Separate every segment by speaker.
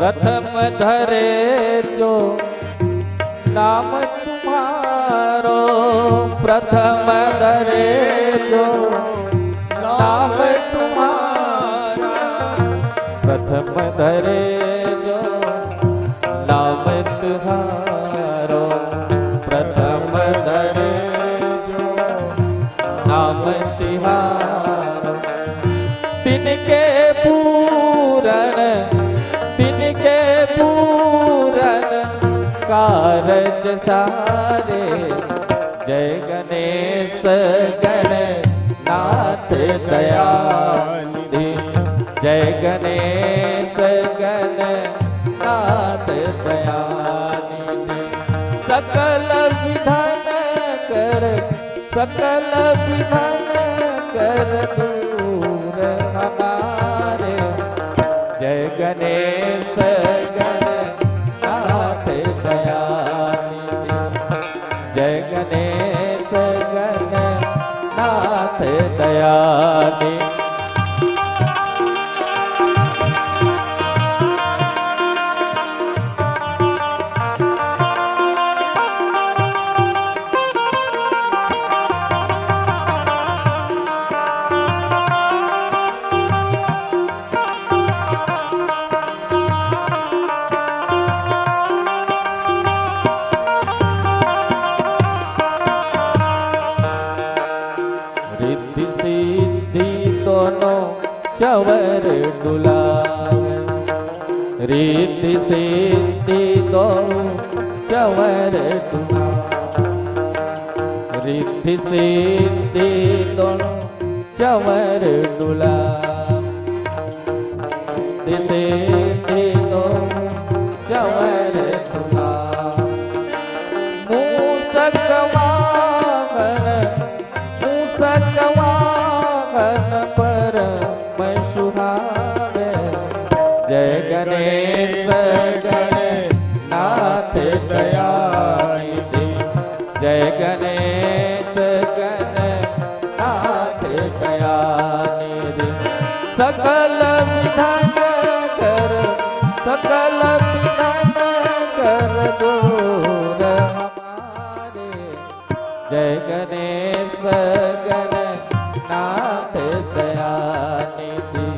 Speaker 1: प्रथम धरे जो नाम तुम्हारो, प्रथम धरे जो नाम तुम्हारा, प्रथम धरे जो नाम तुम्हारो, प्रथम धरे जो नाम तिहारो। तिनके पूरन, तिनके पूरन कारज सारे, जय गणेश गणनाथ दयानिधि, जय गणेश गणनाथ दयानिधि। सकल विधान कर, सकल विधान कर दूर हमारे, जय गणेश गणनाथ दयानिधि, जय गणेश गणनाथ दयानिधि। रिद्धि सिद्धि दोनों चवर डुलावे, रिद्धि सिद्धि दोनों चवर डुलावे, रिद्धि सिद्धि दोनों चवर डुलावे, रिद्धि सिद्धि दोनों चवर डुलावे। मूसक वाहन, मूसक वाहन पर मैं सुहावे, जय गणेश गणनाथ दयानिधि, जय गणेश गणनाथ दयानिधि। सकल विधान कर, सकल विधान कर दूर हमारे, जय गणेश गणनाथ दयानिधि,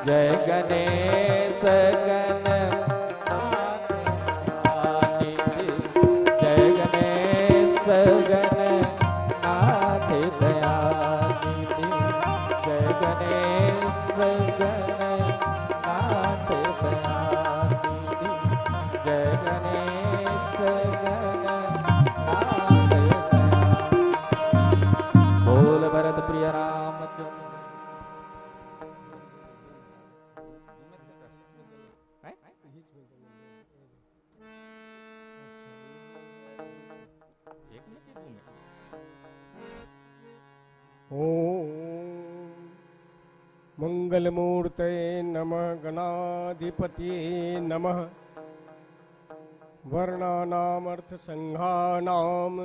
Speaker 1: जय गणेश गणनाथ दयानिधि, जय गणेश गणनाथ दयानिधि, जय गणेश गणनाथ दयानिधि, जय गणेश गणनाथ दयानिधि। बोल भरत प्रिय रामचंद्र।
Speaker 2: ओम मंगलमूर्तये नमः, गणाधिपतये नमः, वर्णानामर्थसंघानां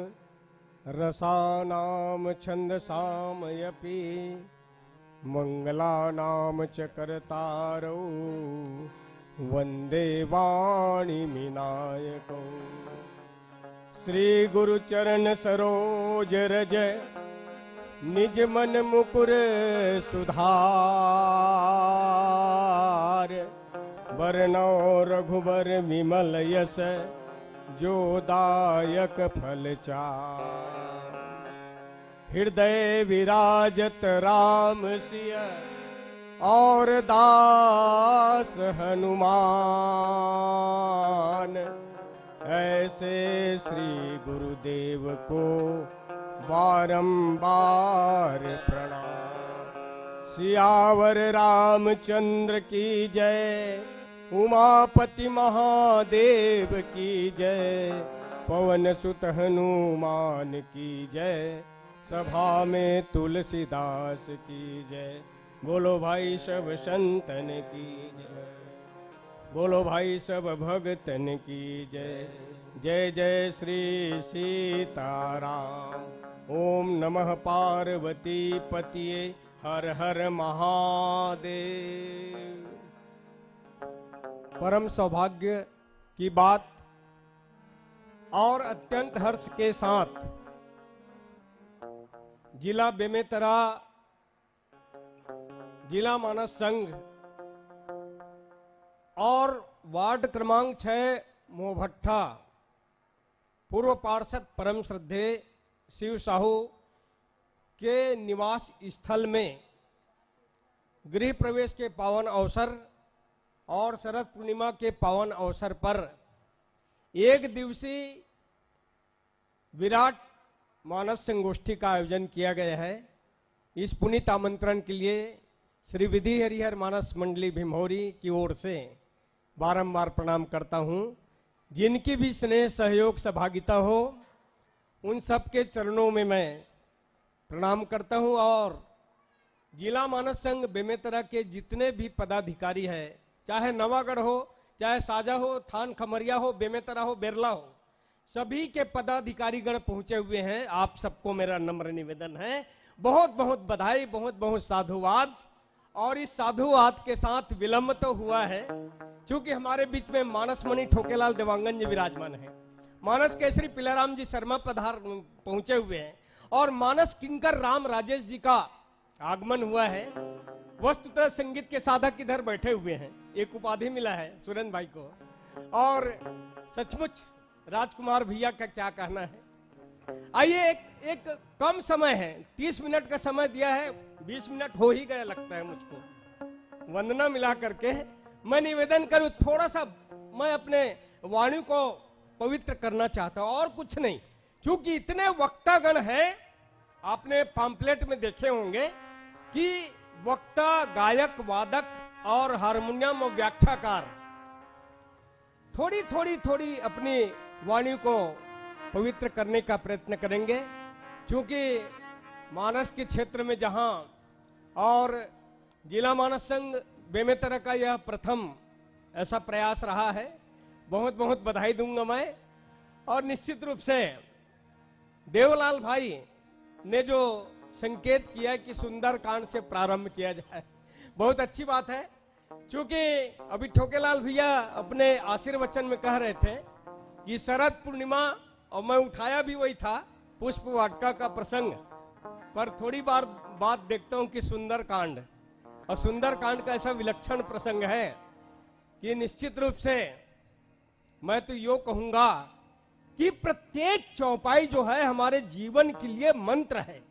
Speaker 2: रसानां छन्दसामयपि, मंगलानां च कर्तारौ वन्दे वाणिविनायकौ। श्री गुरुचरण सरोज रज निज मन मुकुर सुधार, बरनौ रघुबर विमल यस जो दायक फल चार। हृदय विराजत राम सिय और दास हनुमान, ऐसे श्री गुरुदेव को बारंबार प्रणाम। सियावर रामचंद्र की जय, उमापति महादेव की जय, पवन सुत हनुमान की जय, सभा में तुलसीदास की जय। बोलो भाई सब संतन की जय, बोलो भाई सब भगतन की जय। जय जय श्री सीताराम। ओम नमः पार्वती पतिये हर हर महादेव। परम सौभाग्य की बात और अत्यंत हर्ष के साथ जिला बेमेतरा जिला मानस संघ और वार्ड क्रमांक 6 मोहभट्टा पूर्व पार्षद परम श्रद्धेय शिव साहू के निवास स्थल में गृह प्रवेश के पावन अवसर और शरद पूर्णिमा के पावन अवसर पर एक दिवसीय विराट मानस संगोष्ठी का आयोजन किया गया है। इस पुनीत आमंत्रण के लिए श्री विधि हरिहर मानस मंडली भीमहोरी की ओर से बारंबार प्रणाम करता हूं। जिनकी भी स्नेह सहयोग सहभागिता हो उन सबके चरणों में मैं प्रणाम करता हूं और जिला मानस संघ बेमेतरा के जितने भी पदाधिकारी हैं, चाहे नवागढ़ हो, चाहे साजा हो, थान खमरिया हो, बेमेतरा हो, बेरला हो, सभी के पदाधिकारीगण पहुंचे हुए हैं। आप सबको मेरा नम्र निवेदन है, बहुत बहुत बधाई, बहुत बहुत साधुवाद। और इस साधुवाद के साथ विलंब तो हुआ है क्योंकि हमारे बीच में मानस मणि ठोकेलाल देवांगन जी विराजमान है, मानस केसरी पिलाराम जी शर्मा पहुंचे हुए हैं और मानस किंकर राम राजेश जी का आगमन हुआ है। वस्तुतः संगीत के साधक इधर बैठे हुए हैं, एक उपाधि मिला है सुरेंद्र भाई को। और सचमुच राजकुमार भैया का क्या कहना है। आइए, एक कम समय है, 30 मिनट का समय दिया है, 20 मिनट हो ही गया लगता है मुझको। वंदना मिला करके मैं निवेदन करूं, थोड़ा सा मैं अपने वाणी को पवित्र करना चाहता हूं और कुछ नहीं। क्योंकि इतने वक्तागण हैं, आपने पैम्फलेट में देखे होंगे कि वक्ता, गायक, वादक और हारमोनियम और व्याख्याकार थोड़ी अपनी वाणी को पवित्र करने का प्रयत्न करेंगे। क्योंकि मानस के क्षेत्र में जहां और जिला मानस संघ बेमेतरा का यह प्रथम ऐसा प्रयास रहा है, बहुत बहुत बधाई दूंगा मैं। और निश्चित रूप से देवलाल भाई ने जो संकेत किया है कि सुंदर कांड से प्रारंभ किया जाए, बहुत अच्छी बात है। क्योंकि अभी ठोकेलाल भैया अपने आशीर्वचन में कह रहे थे कि शरद पूर्णिमा, और मैं उठाया भी वही था पुष्प वाटिका का प्रसंग, पर थोड़ी बार बात देखता हूं कि सुंदर कांड, और सुंदर कांड का ऐसा विलक्षण प्रसंग है कि निश्चित रूप से मैं तो यो कहूंगा कि प्रत्येक चौपाई जो है हमारे जीवन के लिए मंत्र है।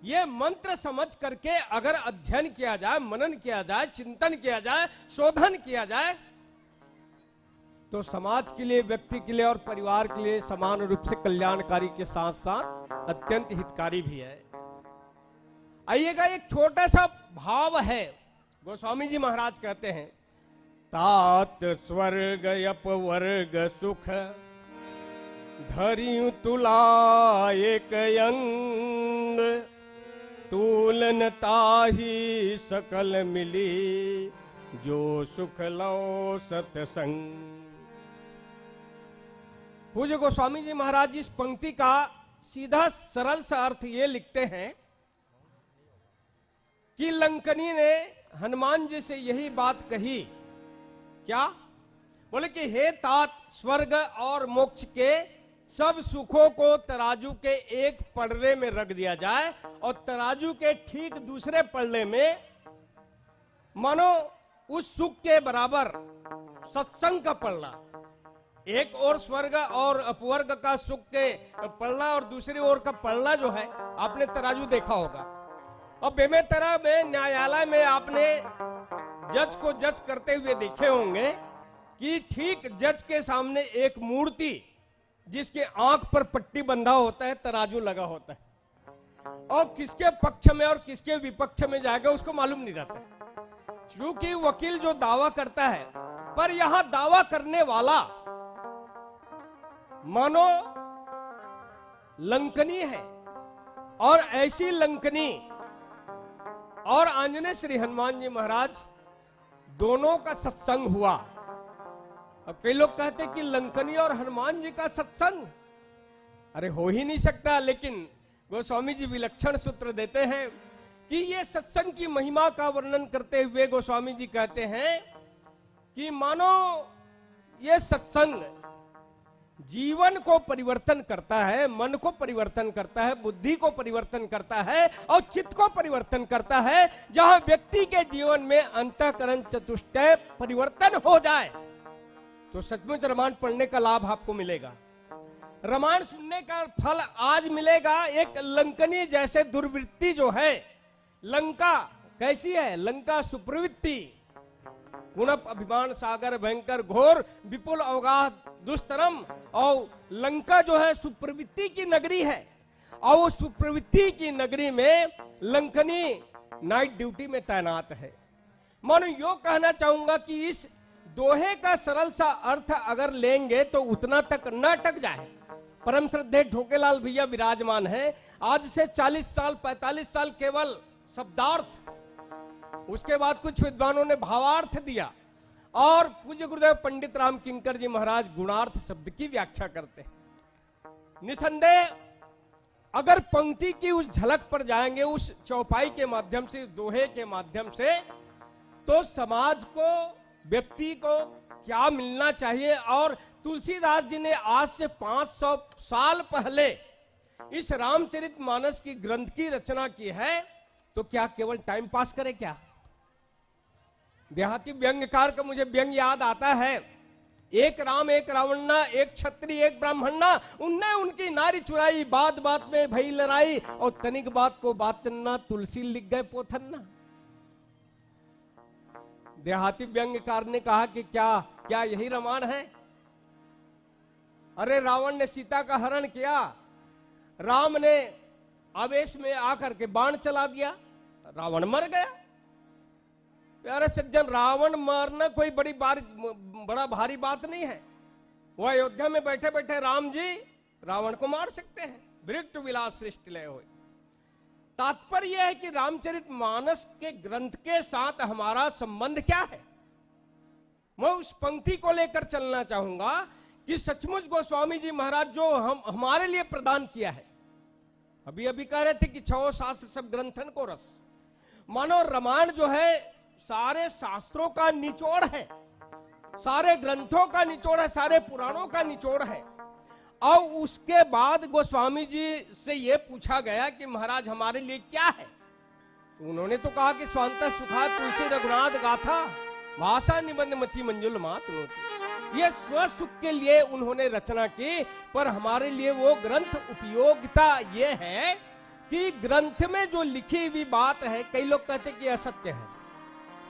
Speaker 2: ये मंत्र समझ करके अगर अध्ययन किया जाए, मनन किया जाए, चिंतन किया जाए, शोधन किया जाए, तो समाज के लिए, व्यक्ति के लिए और परिवार के लिए समान रूप से कल्याणकारी के साथ साथ अत्यंत हितकारी भी है। आइएगा, एक छोटा सा भाव है। गोस्वामी जी महाराज कहते हैं, तात स्वर्ग अपवर्ग सुख धरियु तुला एक अंग, तूलन ताही सकल मिली जो सुख लो सतसंग। पूज्य गोस्वामी जी महाराज इस पंक्ति का सीधा सरल सा अर्थ ये लिखते हैं कि लंकनी ने हनुमान जी से यही बात कही। क्या बोले कि हे तात, स्वर्ग और मोक्ष के सब सुखों को तराजू के एक पलड़े में रख दिया जाए और तराजू के ठीक दूसरे पलड़े में मानो उस सुख के बराबर सत्संग का पलड़ा, एक और स्वर्ग और अपवर्ग का सुख के पलड़ा और दूसरी ओर का पलड़ा जो है, आपने तराजू देखा होगा। और बेमेतरा में न्यायालय में आपने जज को जज करते हुए देखे होंगे कि ठीक जज के सामने एक मूर्ति जिसके आंख पर पट्टी बंधा होता है, तराजू लगा होता है, और किसके पक्ष में और किसके विपक्ष में जाएगा उसको मालूम नहीं रहता है। क्योंकि वकील जो दावा करता है, पर यहां दावा करने वाला मानो लंकनी है, और ऐसी लंकनी और आंजनेय श्री हनुमान जी महाराज दोनों का सत्संग हुआ। अब कई लोग कहते हैं कि लंकनी और हनुमान जी का सत्संग, अरे हो ही नहीं सकता। लेकिन गोस्वामी जी विलक्षण सूत्र देते हैं कि ये सत्संग की महिमा का वर्णन करते हुए गोस्वामी जी कहते हैं कि मानो ये सत्संग जीवन को परिवर्तन करता है, मन को परिवर्तन करता है, बुद्धि को परिवर्तन करता है और चित्त को परिवर्तन करता है। जहां व्यक्ति के जीवन में अंतःकरण चतुष्टय परिवर्तन हो जाए तो सचमुच रामायण पढ़ने का लाभ आपको मिलेगा। रामायण सुनने का फल आज मिलेगा। एक लंकनी जैसे दुर्वृत्ति जो है, लंका कैसी है? लंका सुप्रवृत्ति, गुणप अभिमान सागर भयंकर घोर विपुल अवगाह दुष्तरम। और लंका जो है सुप्रवृत्ति की नगरी है, और वो सुप्रवृत्ति की नगरी में लंकनी नाइट ड्यूटी में तैनात है। मानो यो कहना चाहूंगा कि इस दोहे का सरल सा अर्थ अगर लेंगे तो उतना तक न अटक जाए। परम श्रद्धेय ठोकेलाल भैया विराजमान है। आज से 40 साल 45 साल केवल शब्दार्थ, उसके बाद कुछ विद्वानों ने भावार्थ दिया, और पूज्य गुरुदेव पंडित राम किंकर जी महाराज गुणार्थ शब्द की व्याख्या करते हैं। निसंदेह अगर पंक्ति की उस झलक पर जाएंगे, उस चौपाई के माध्यम से, दोहे के माध्यम से, तो समाज को, व्यक्ति को क्या मिलना चाहिए। और तुलसीदास जी ने आज से 500 साल पहले इस रामचरितमानस की ग्रंथ की रचना की है, तो क्या केवल टाइम पास करे क्या? देहाती व्यंग्यकार का मुझे व्यंग याद आता है। एक राम एक रावणना, एक क्षत्रिय एक ब्राह्मणना, उनने उनकी नारी चुराई, बात बात में भई लड़ाई, और तनिक बात को बातन्ना, तुलसी लिख गए पोथन्ना। देहाती व्यंग्यकार ने कहा कि क्या यही रामायण है? अरे रावण ने सीता का हरण किया, राम ने आवेश में आकर के बाण चला दिया, रावण मर गया। प्यारे सज्जन, रावण मारना कोई बड़ा भारी बात नहीं है। वह अयोध्या में बैठे बैठे राम जी रावण को मार सकते हैं। वृक्ष विलास सृष्टि लय होय। तात्पर्य यह है कि रामचरितमानस के ग्रंथ के साथ हमारा संबंध क्या है। मैं उस पंक्ति को लेकर चलना चाहूंगा कि सचमुच गोस्वामी जी महाराज जो हमारे लिए प्रदान किया है। अभी अभी कह रहे थे कि 6 शास्त्र सब ग्रंथन को रस। मानो रामायण जो है सारे शास्त्रों का निचोड़ है, सारे ग्रंथों का निचोड़ है, सारे पुराणों का निचोड़ है। और उसके बाद गोस्वामी जी से यह पूछा गया कि महाराज हमारे लिए क्या है, तो उन्होंने तो कहा कि स्वांतः सुखा तुलसी रघुनाथ गाथा भाषा निबंध मति मंजुल मात। ये स्वसुख के लिए उन्होंने रचना की, पर हमारे लिए वो ग्रंथ उपयोगिता ये है कि ग्रंथ में जो लिखी हुई बात है, कई लोग कहते कि असत्य है।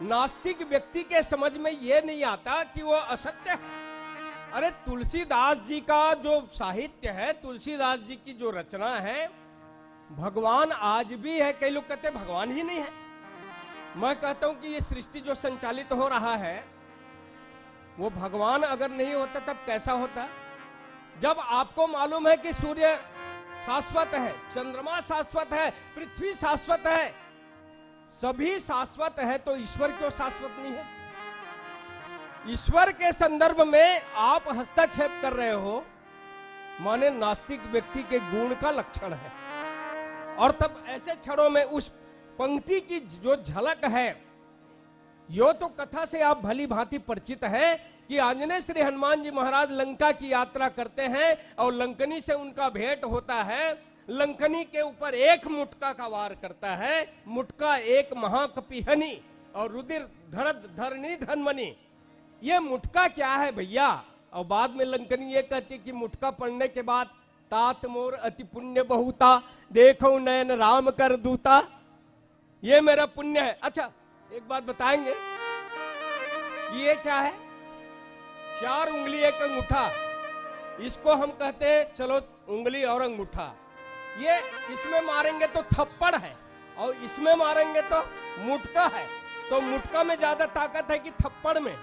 Speaker 2: नास्तिक व्यक्ति के समझ में ये नहीं आता कि वो असत्य है। अरे तुलसीदास जी का जो साहित्य है, तुलसीदास जी की जो रचना है, भगवान आज भी है। कई लोग कहते हैं भगवान ही नहीं है। मैं कहता हूं कि ये सृष्टि जो संचालित हो रहा है, वो भगवान अगर नहीं होता तब कैसा होता? जब आपको मालूम है कि सूर्य शाश्वत है, चंद्रमा शाश्वत है, पृथ्वी शाश्वत है, सभी शाश्वत है, तो ईश्वर क्यों शाश्वत नहीं है? ईश्वर के संदर्भ में आप हस्तक्षेप कर रहे हो, माने नास्तिक व्यक्ति के गुण का लक्षण है। और तब ऐसे क्षणों में उस पंक्ति की जो झलक है, यो तो कथा से आप भली भांति परिचित है कि आंजनेय श्री हनुमान जी महाराज लंका की यात्रा करते हैं और लंकनी से उनका भेंट होता है। लंकनी के ऊपर एक मुटका का वार करता है, मुटका एक महाकपिहनी और रुधिर धरद धरनी धनमनी। ये मुटका क्या है भैया? और बाद में लंकनी ये कहती कि मुटका पढ़ने के बाद तात मोर अति पुण्य बहुता, देखो नयन राम कर दूता, ये मेरा पुण्य है। अच्छा एक बात बताएंगे, ये क्या है? 4 उंगली एक अंगूठा, इसको हम कहते हैं चलो उंगली और अंगूठा। ये इसमें मारेंगे तो थप्पड़ है और इसमें मारेंगे तो मुटका है। तो मुटका में ज्यादा ताकत है कि थप्पड़ में?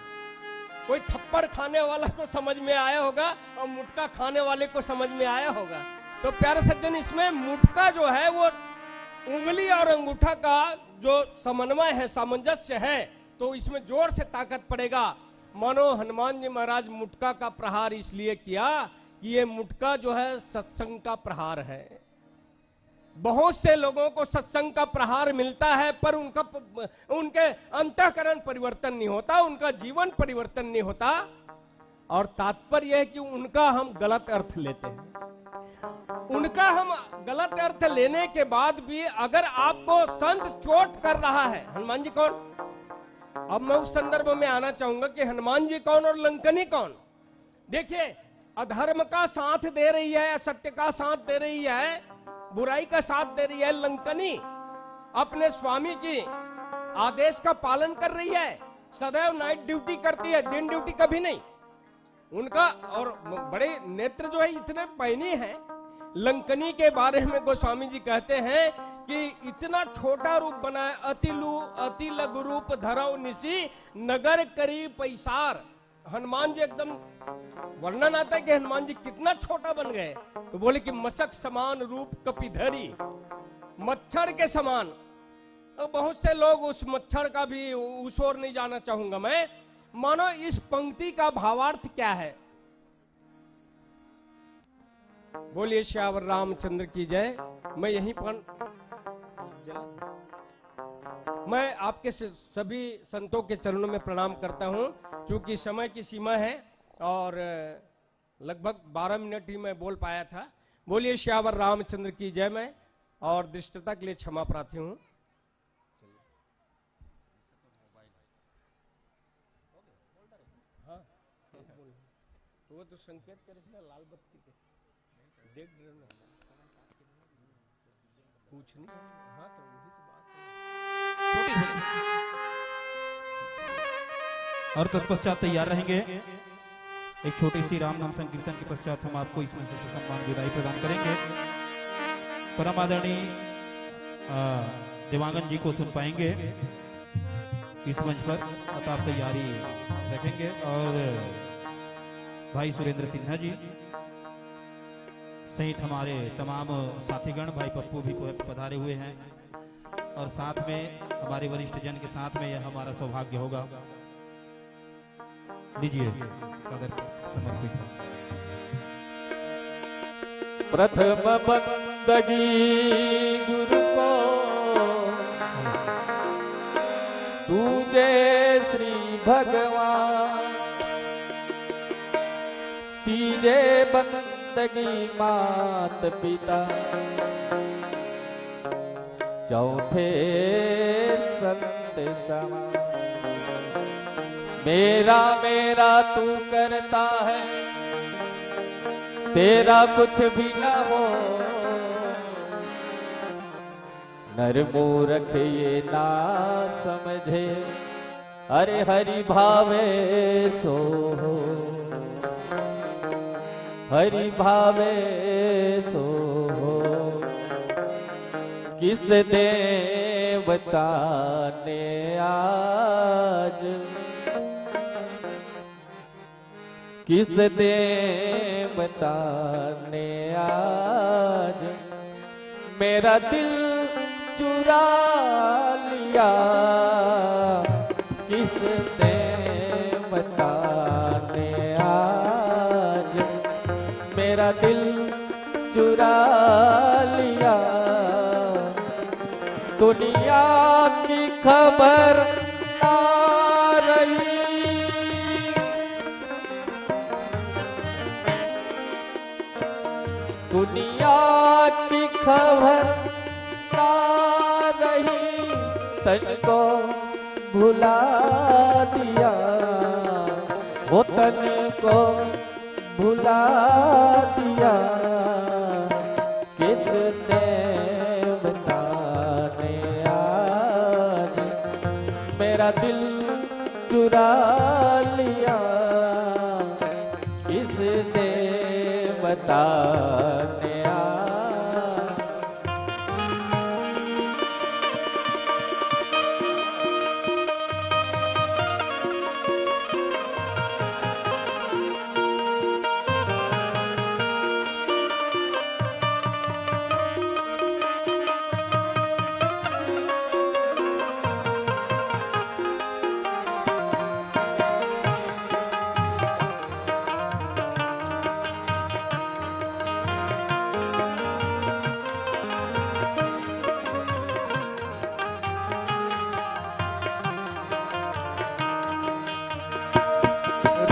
Speaker 2: कोई थप्पड़ खाने वाला को समझ में आया होगा और मुटका खाने वाले को समझ में आया होगा। तो प्यारे सज्जन, इसमें मुटका जो है वो उंगली और अंगूठा का जो समन्वय है, सामंजस्य है, तो इसमें जोर से ताकत पड़ेगा। मानो हनुमान जी महाराज मुटका का प्रहार इसलिए किया कि ये मुटका जो है सत्संग का प्रहार है। बहुत से लोगों को सत्संग का प्रहार मिलता है, पर उनके अंतःकरण परिवर्तन नहीं होता, उनका जीवन परिवर्तन नहीं होता। और तात्पर्य है कि उनका हम गलत अर्थ लेते हैं। उनका हम गलत अर्थ लेने के बाद भी अगर आपको संत चोट कर रहा है, हनुमान जी कौन? अब मैं उस संदर्भ में आना चाहूंगा कि हनुमान जी कौन और लंकनी कौन। देखिए, अधर्म का साथ दे रही है, असत्य का साथ दे रही है, बुराई का साथ दे रही है लंकनी, अपने स्वामी की आदेश का पालन कर रही है, सदैव नाइट ड्यूटी करती है, दिन ड्यूटी कभी नहीं उनका। और बड़े नेत्र जो है इतने पैनी है। लंकनी के बारे में गोस्वामी जी कहते हैं कि इतना छोटा रूप बनाए, अति लघु रूप धरौ निसी, नगर करी पैसार। हनुमान जी एकदम वर्णन आता है कि हनुमान जी कितना छोटा बन गए, तो बोले कि मशक समान रूप कपिधरी, मच्छर के समान। तो बहुत से लोग उस मच्छर का भी उस ओर नहीं जाना चाहूंगा मैं। मानो इस पंक्ति का भावार्थ क्या है? बोलिए श्यावर रामचंद्र की जय। मैं यहीं पर मैं आपके सभी संतों के चरणों में प्रणाम करता हूं। क्योंकि समय की सीमा है और लगभग 12 मिनट ही मैं बोल पाया था। बोलिए श्यावर रामचंद्र की जय। मैं और दृष्टता के लिए क्षमा प्रार्थी हूं। हाँ, वो तो संकेत करे लाल बत्ती के देख कुछ नहीं। हाँ, तो वही तो
Speaker 3: और तत्पश्चात तैयार रहेंगे। एक छोटी सी राम नाम संकीर्तन के पश्चात हम आपको इसमें से सम्मान विदाई प्रदान करेंगे। परम आदरणीय देवांगन जी को सुन पाएंगे इस मंच पर, अतः आप तैयारी रखेंगे। और भाई सुरेंद्र सिन्हा जी सहित हमारे तमाम साथीगण, भाई पप्पू भी पधारे हुए हैं। और साथ में हमारे वरिष्ठ जन के साथ में यह हमारा सौभाग्य होगा। लीजिए सादर समर्पित।
Speaker 1: प्रथम बंदगी गुरु को, दूजे श्री भगवान, तीजे बंदगी मात पिता, चौथे संत समान। मेरा मेरा तू करता है, तेरा कुछ भी न हो। नर मूर्ख ये ना समझे, अरे हरि भावे सो हो, हरि भावे सो हो। किस देवता ने आज, किस देवता ने आज मेरा दिल चुरा लिया। किस देवता ने आज मेरा दिल चुरा लिया। दुनिया की खबर ना रही, दुनिया की खबर ना रही, तन को भुला दिया, वो तन को भुला दिया। किस देवता ने आज मेरा दिल चुरा लिया। किस देवता ने आज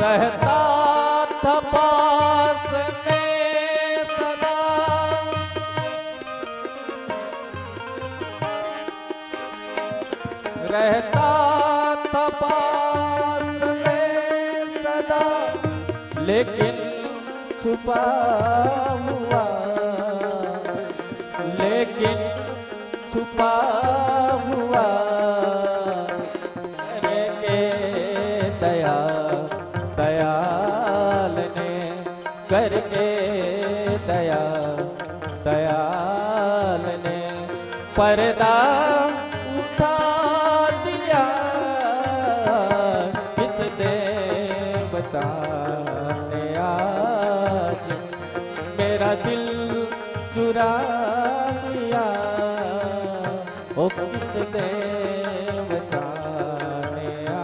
Speaker 1: रहता था पास में सदा, रहता था पास में सदा, लेकिन छुपा हुआ, लेकिन छुपा हुआ करके दया दयाल ने, करके दया दयाल ने पर्दा उठा दिया। किस देवता ने आज मेरा दिल चुरा लिया, ओ किस देवता ने आज।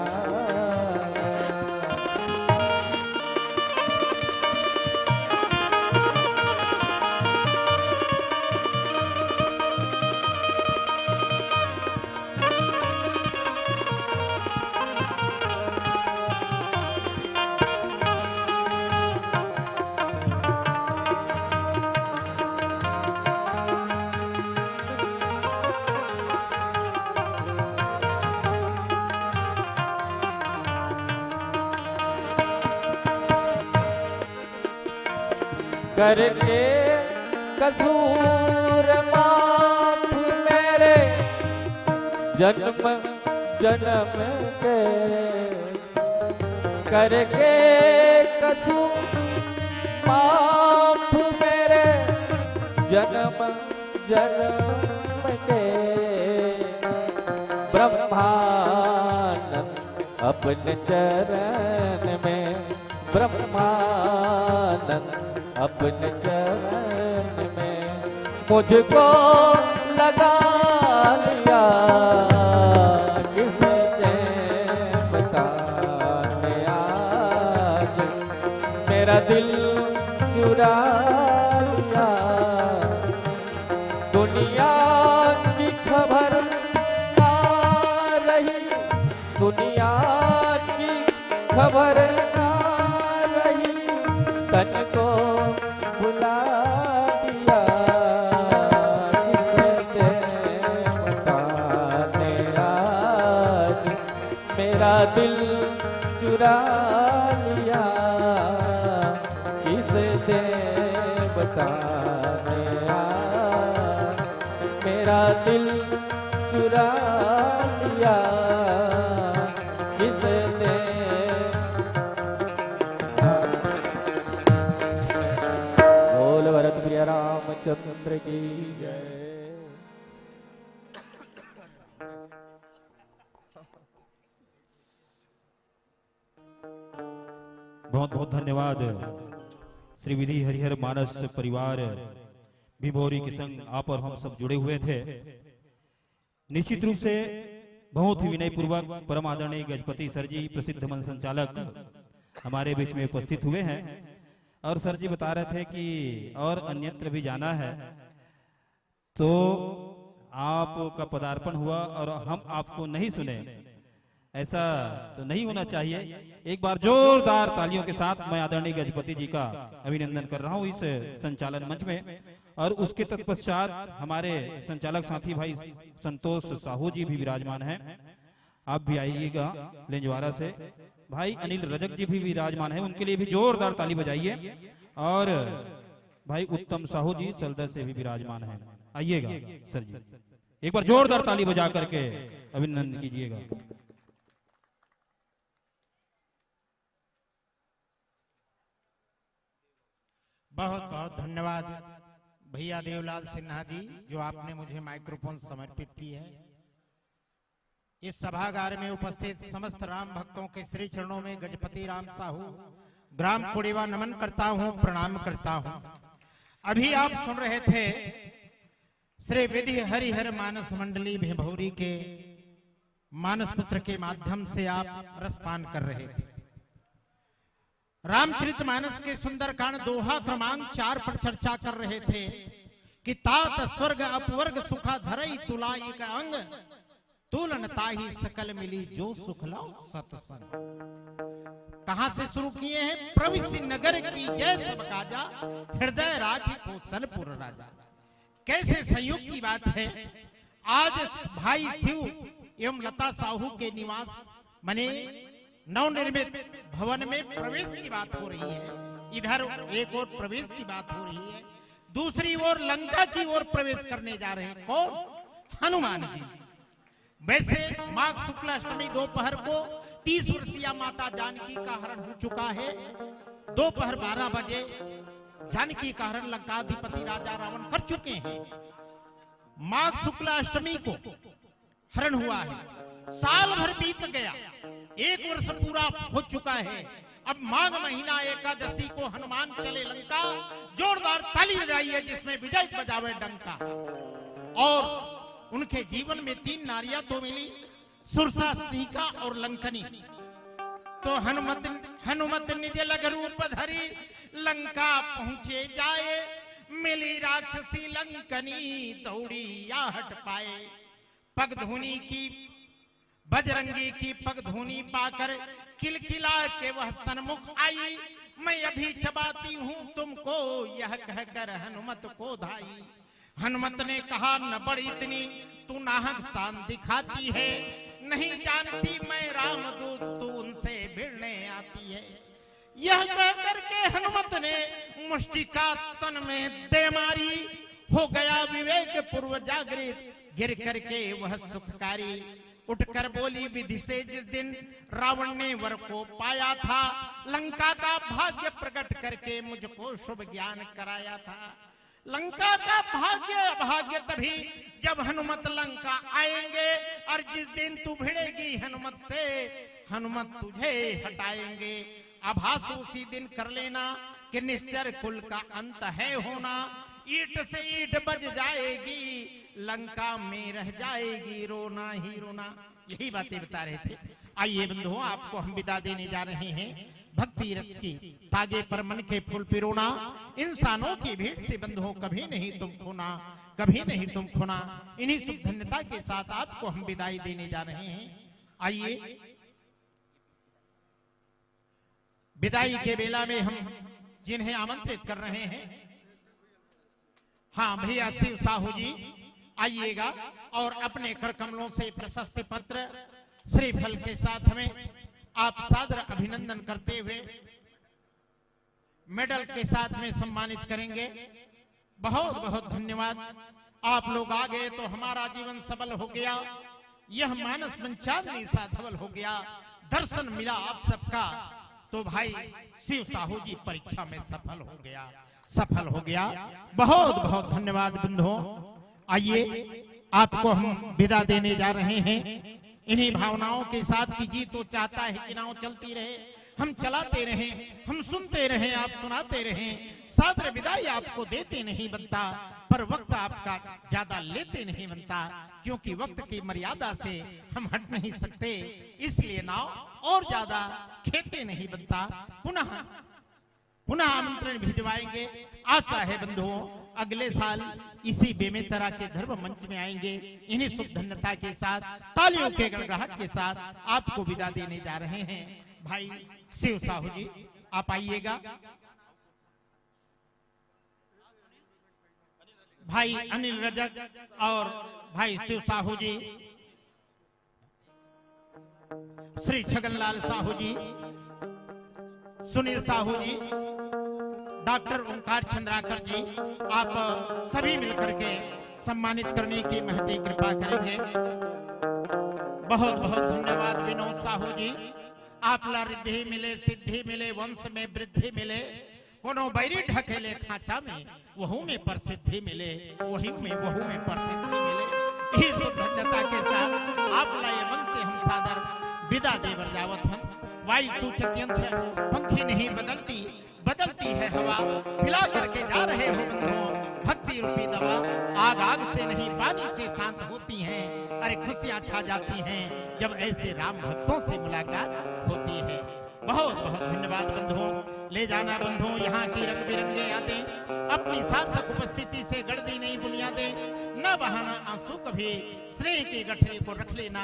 Speaker 1: करके कसूर माफ मेरे जन्म जन्म के, करके कसूर माफ मेरे जन्म जन्म के। ब्रह्मानंद अपने चरण में, ब्रह्मानंद अपने चरण में मुझको लगा लिया। किस देवता ने आज मेरा दिल चुरा लिया। दुनिया की खबर आ रही, दुनिया की खबर आ रही, तन को बुला दिया। किस देवता ने आज मेरा दिल चुरा लिया। किस देवता ने आज मेरा दिल चुरा लिया। किस बोल भरत प्रिय रामचंद्र की जय।
Speaker 3: बहुत बहुत धन्यवाद। श्री विधि हरिहर मानस परिवार भिभौरी के संग आप और हम सब जुड़े हुए थे। निश्चित रूप से बहुत ही विनय पूर्वक परम आदरणीय गजपति सर जी, प्रसिद्ध मंच संचालक हमारे बीच में उपस्थित हुए हैं। और सर जी बता रहे थे कि और अन्यत्र भी जाना है, तो आपका पदार्पण हुआ और हम आपको नहीं सुने, ऐसा तो नहीं होना चाहिए। एक बार जोरदार तालियों के साथ मैं आदरणीय गजपति जी का अभिनंदन कर रहा हूं इस संचालन मंच में। और उसके तत्पश्चात हमारे संचालक साथी भाई संतोष साहू जी भी विराजमान हैं, आप भी आइएगा लेंजवारा से। भाई अनिल रजक जी भी विराजमान हैं, उनके लिए भी जोरदार ताली बजाइए। और भाई उत्तम साहू जी सलदर से भी विराजमान हैं, आइएगा सर जी, एक बार जोरदार ताली बजा करके अभिनंदन कीजिएगा।
Speaker 4: बहुत बहुत धन्यवाद भैया देवलाल सिन्हा जी, जो आपने मुझे माइक्रोफोन समर्पित की है। इस सभागार में उपस्थित समस्त राम भक्तों के श्री चरणों में गजपति राम साहू ग्राम कुड़ीवा नमन करता हूं, प्रणाम करता हूं। अभी आप सुन रहे थे श्री विधि हरिहर मानस मंडली भिभौरी के मानस पुत्र के माध्यम से आप रसपान कर रहे थे। रामचरित मानस के सुंदरकांड दोहा क्रमांक 4 पर चर्चा कर रहे थे कि तात स्वर्ग अपवर्ग सुखा धरई तुलाई का अंग, तुलनता ही सकल मिली जो सुख लो सतसंग। कहां से शुरू किए हैं? प्रविश्य नगर की जय सब काजा, हृदय राखी कौशलपुर राजा। कैसे संयोग की बात है, आज भाई शिव एवं लता साहू के निवास बने नवनिर्मित भवन में प्रवेश की बात हो रही है। इधर एक और प्रवेश की बात हो रही है, दूसरी ओर लंका की ओर प्रवेश करने जा रहे हैं। कौन? हनुमान जी। वैसे माघ शुक्ल अष्टमी दोपहर को 30 वर्षीय माता जानकी का हरण हो चुका है। दोपहर 12 बजे जानकी का हरण लंकाधिपति राजा रावण कर चुके हैं। माघ शुक्ल अष्टमी को हरण हुआ है, साल भर बीत गया, 1 वर्ष पूरा हो चुका है। अब माघ महीना एकादशी को हनुमान चले लंका, जोरदार ताली बजाइए जिसमें विजय बजावे डंका। और उनके जीवन में 3 नारियां तो मिली, सुरसा, सीका और लंकनी। तो हनुमत निज लग रूप धरी, लंका पहुंचे जाए, मिली राक्षसी लंकनी, दौड़ी या हट पाए। पगधूनी की बजरंगी की पगधूनी पाकर किलकिला के वह सन्मुख आई, मैं अभी चबाती हूं तुमको, यह कहकर हनुमत को धाई। हनुमत ने कहा न बड़ी इतनी तू नाहक शान दिखाती है, नहीं जानती मैं रामदूत तू उनसे भिड़ने आती है। यह कहकर के हनुमत ने मुष्टिका तन में दे मारी, हो गया विवेक पूर्व जागृत, गिर करके वह सुखकारी। उठकर बोली विधि से जिस दिन रावण ने वर को पाया था, लंका का भाग्य प्रकट करके मुझको शुभ ज्ञान कराया था। लंका का भाग्य अभाग्य तभी जब हनुमत लंका आएंगे, और जिस दिन तू भिड़ेगी हनुमत से, हनुमत तुझे हटाएंगे। आभास उसी दिन कर लेना कि निश्चर कुल का अंत है होना, ईट से ईट बज जाएगी, लंका में रह जाएगी रोना ही रोना। यही बातें बता रहे थे। आइए बंधुओं, आपको हम विदा देने जा रहे हैं भक्ति रस की तागे पर मन के फूल पिरोना। इंसानों की भीड़ से बंधुओं कभी नहीं तुम खोना, कभी नहीं तुम खोना। इन्हीं सुख धन्यता के साथ आपको हम विदाई देने जा रहे हैं। आइए विदाई के बेला में हम जिन्हें आमंत्रित कर रहे हैं, हाँ भैया शिव साहू जी आइएगा और अपने कर कमलों से प्रशस्ति पत्र श्रीफल के साथ हमें आप सादर अभिनंदन करते हुए मेडल के साथ में सम्मानित करेंगे। बहुत बहुत धन्यवाद। आप लोग आ गए तो हमारा जीवन सफल हो गया, यह मानस मंचाग्नि सा धवल हो गया, दर्शन मिला आप सबका। तो भाई शिव साहू जी परीक्षा में सफल हो गया, सफल हो गया। बहुत बहुत धन्यवाद बंधुओं। आइए आपको हम विदा देने जा रहे हैं इन्हीं भावनाओं के साथ कि जी तो चाहता है कि नाव चलती रहे, हम चलाते रहें, हम सुनते रहें, आप सुनाते रहें। सादर विदाई आपको देते नहीं बनता, पर वक्त आपका ज्यादा लेते नहीं बनता, क्योंकि वक्त की मर्यादा से हम हट नहीं सकते, इसलिए नाव और ज्यादा खेते नहीं बनता। पुनः पुनः आमंत्रण भिजवाएंगे। आशा है बंधुओं अगले साल इसी बेमेतरा के धर्म मंच में आएंगे। इन्हीं सुख धन्यता के साथ तालियों के गड़गड़ाहट के साथ आपको विदा देने जा रहे हैं। भाई शिव साहू जी आप आइएगा, भाई अनिल रजक और भाई शिव साहू जी, श्री छगनलाल साहू जी, सुनील साहू जी, डॉक्टर ओंकार चंद्राकर जी, आप सभी मिलकर के सम्मानित करने की महती कृपा करेंगे। बहुत बहुत धन्यवाद विनोद साहू जी। आप ला रिद्धि मिले, सिद्धि मिले, वंश में वृद्धि मिले, कोनो बैरी ढकेले खांचा में, वहू में प्रसिद्धि मिले, वही में वहू में प्रसिद्धि मिले। यही सुख धन्यता के साथ आप ला ये मन से हम सादर विदा देवर जावत हम। वायु सूचक यंत्र पंखी नहीं बदलती, बदलती है हवा, पिला करके जा रहे हो बंधुओं भक्ति रूपी दवा। आग आग से नहीं पानी से शांत होती हैं, अरे खुशियां छा जाती हैं जब ऐसे राम भक्तों से मुलाकात होती है। बहुत बहुत धन्यवाद बंधुओं। ले जाना बंधुओं यहाँ की रंग बिरंगे यादें, अपनी सार्थक उपस्थिति से गढ़ दी नई बुनियादें, ना बहाना आंसू कभी, स्नेह की गठरी को रख लेना,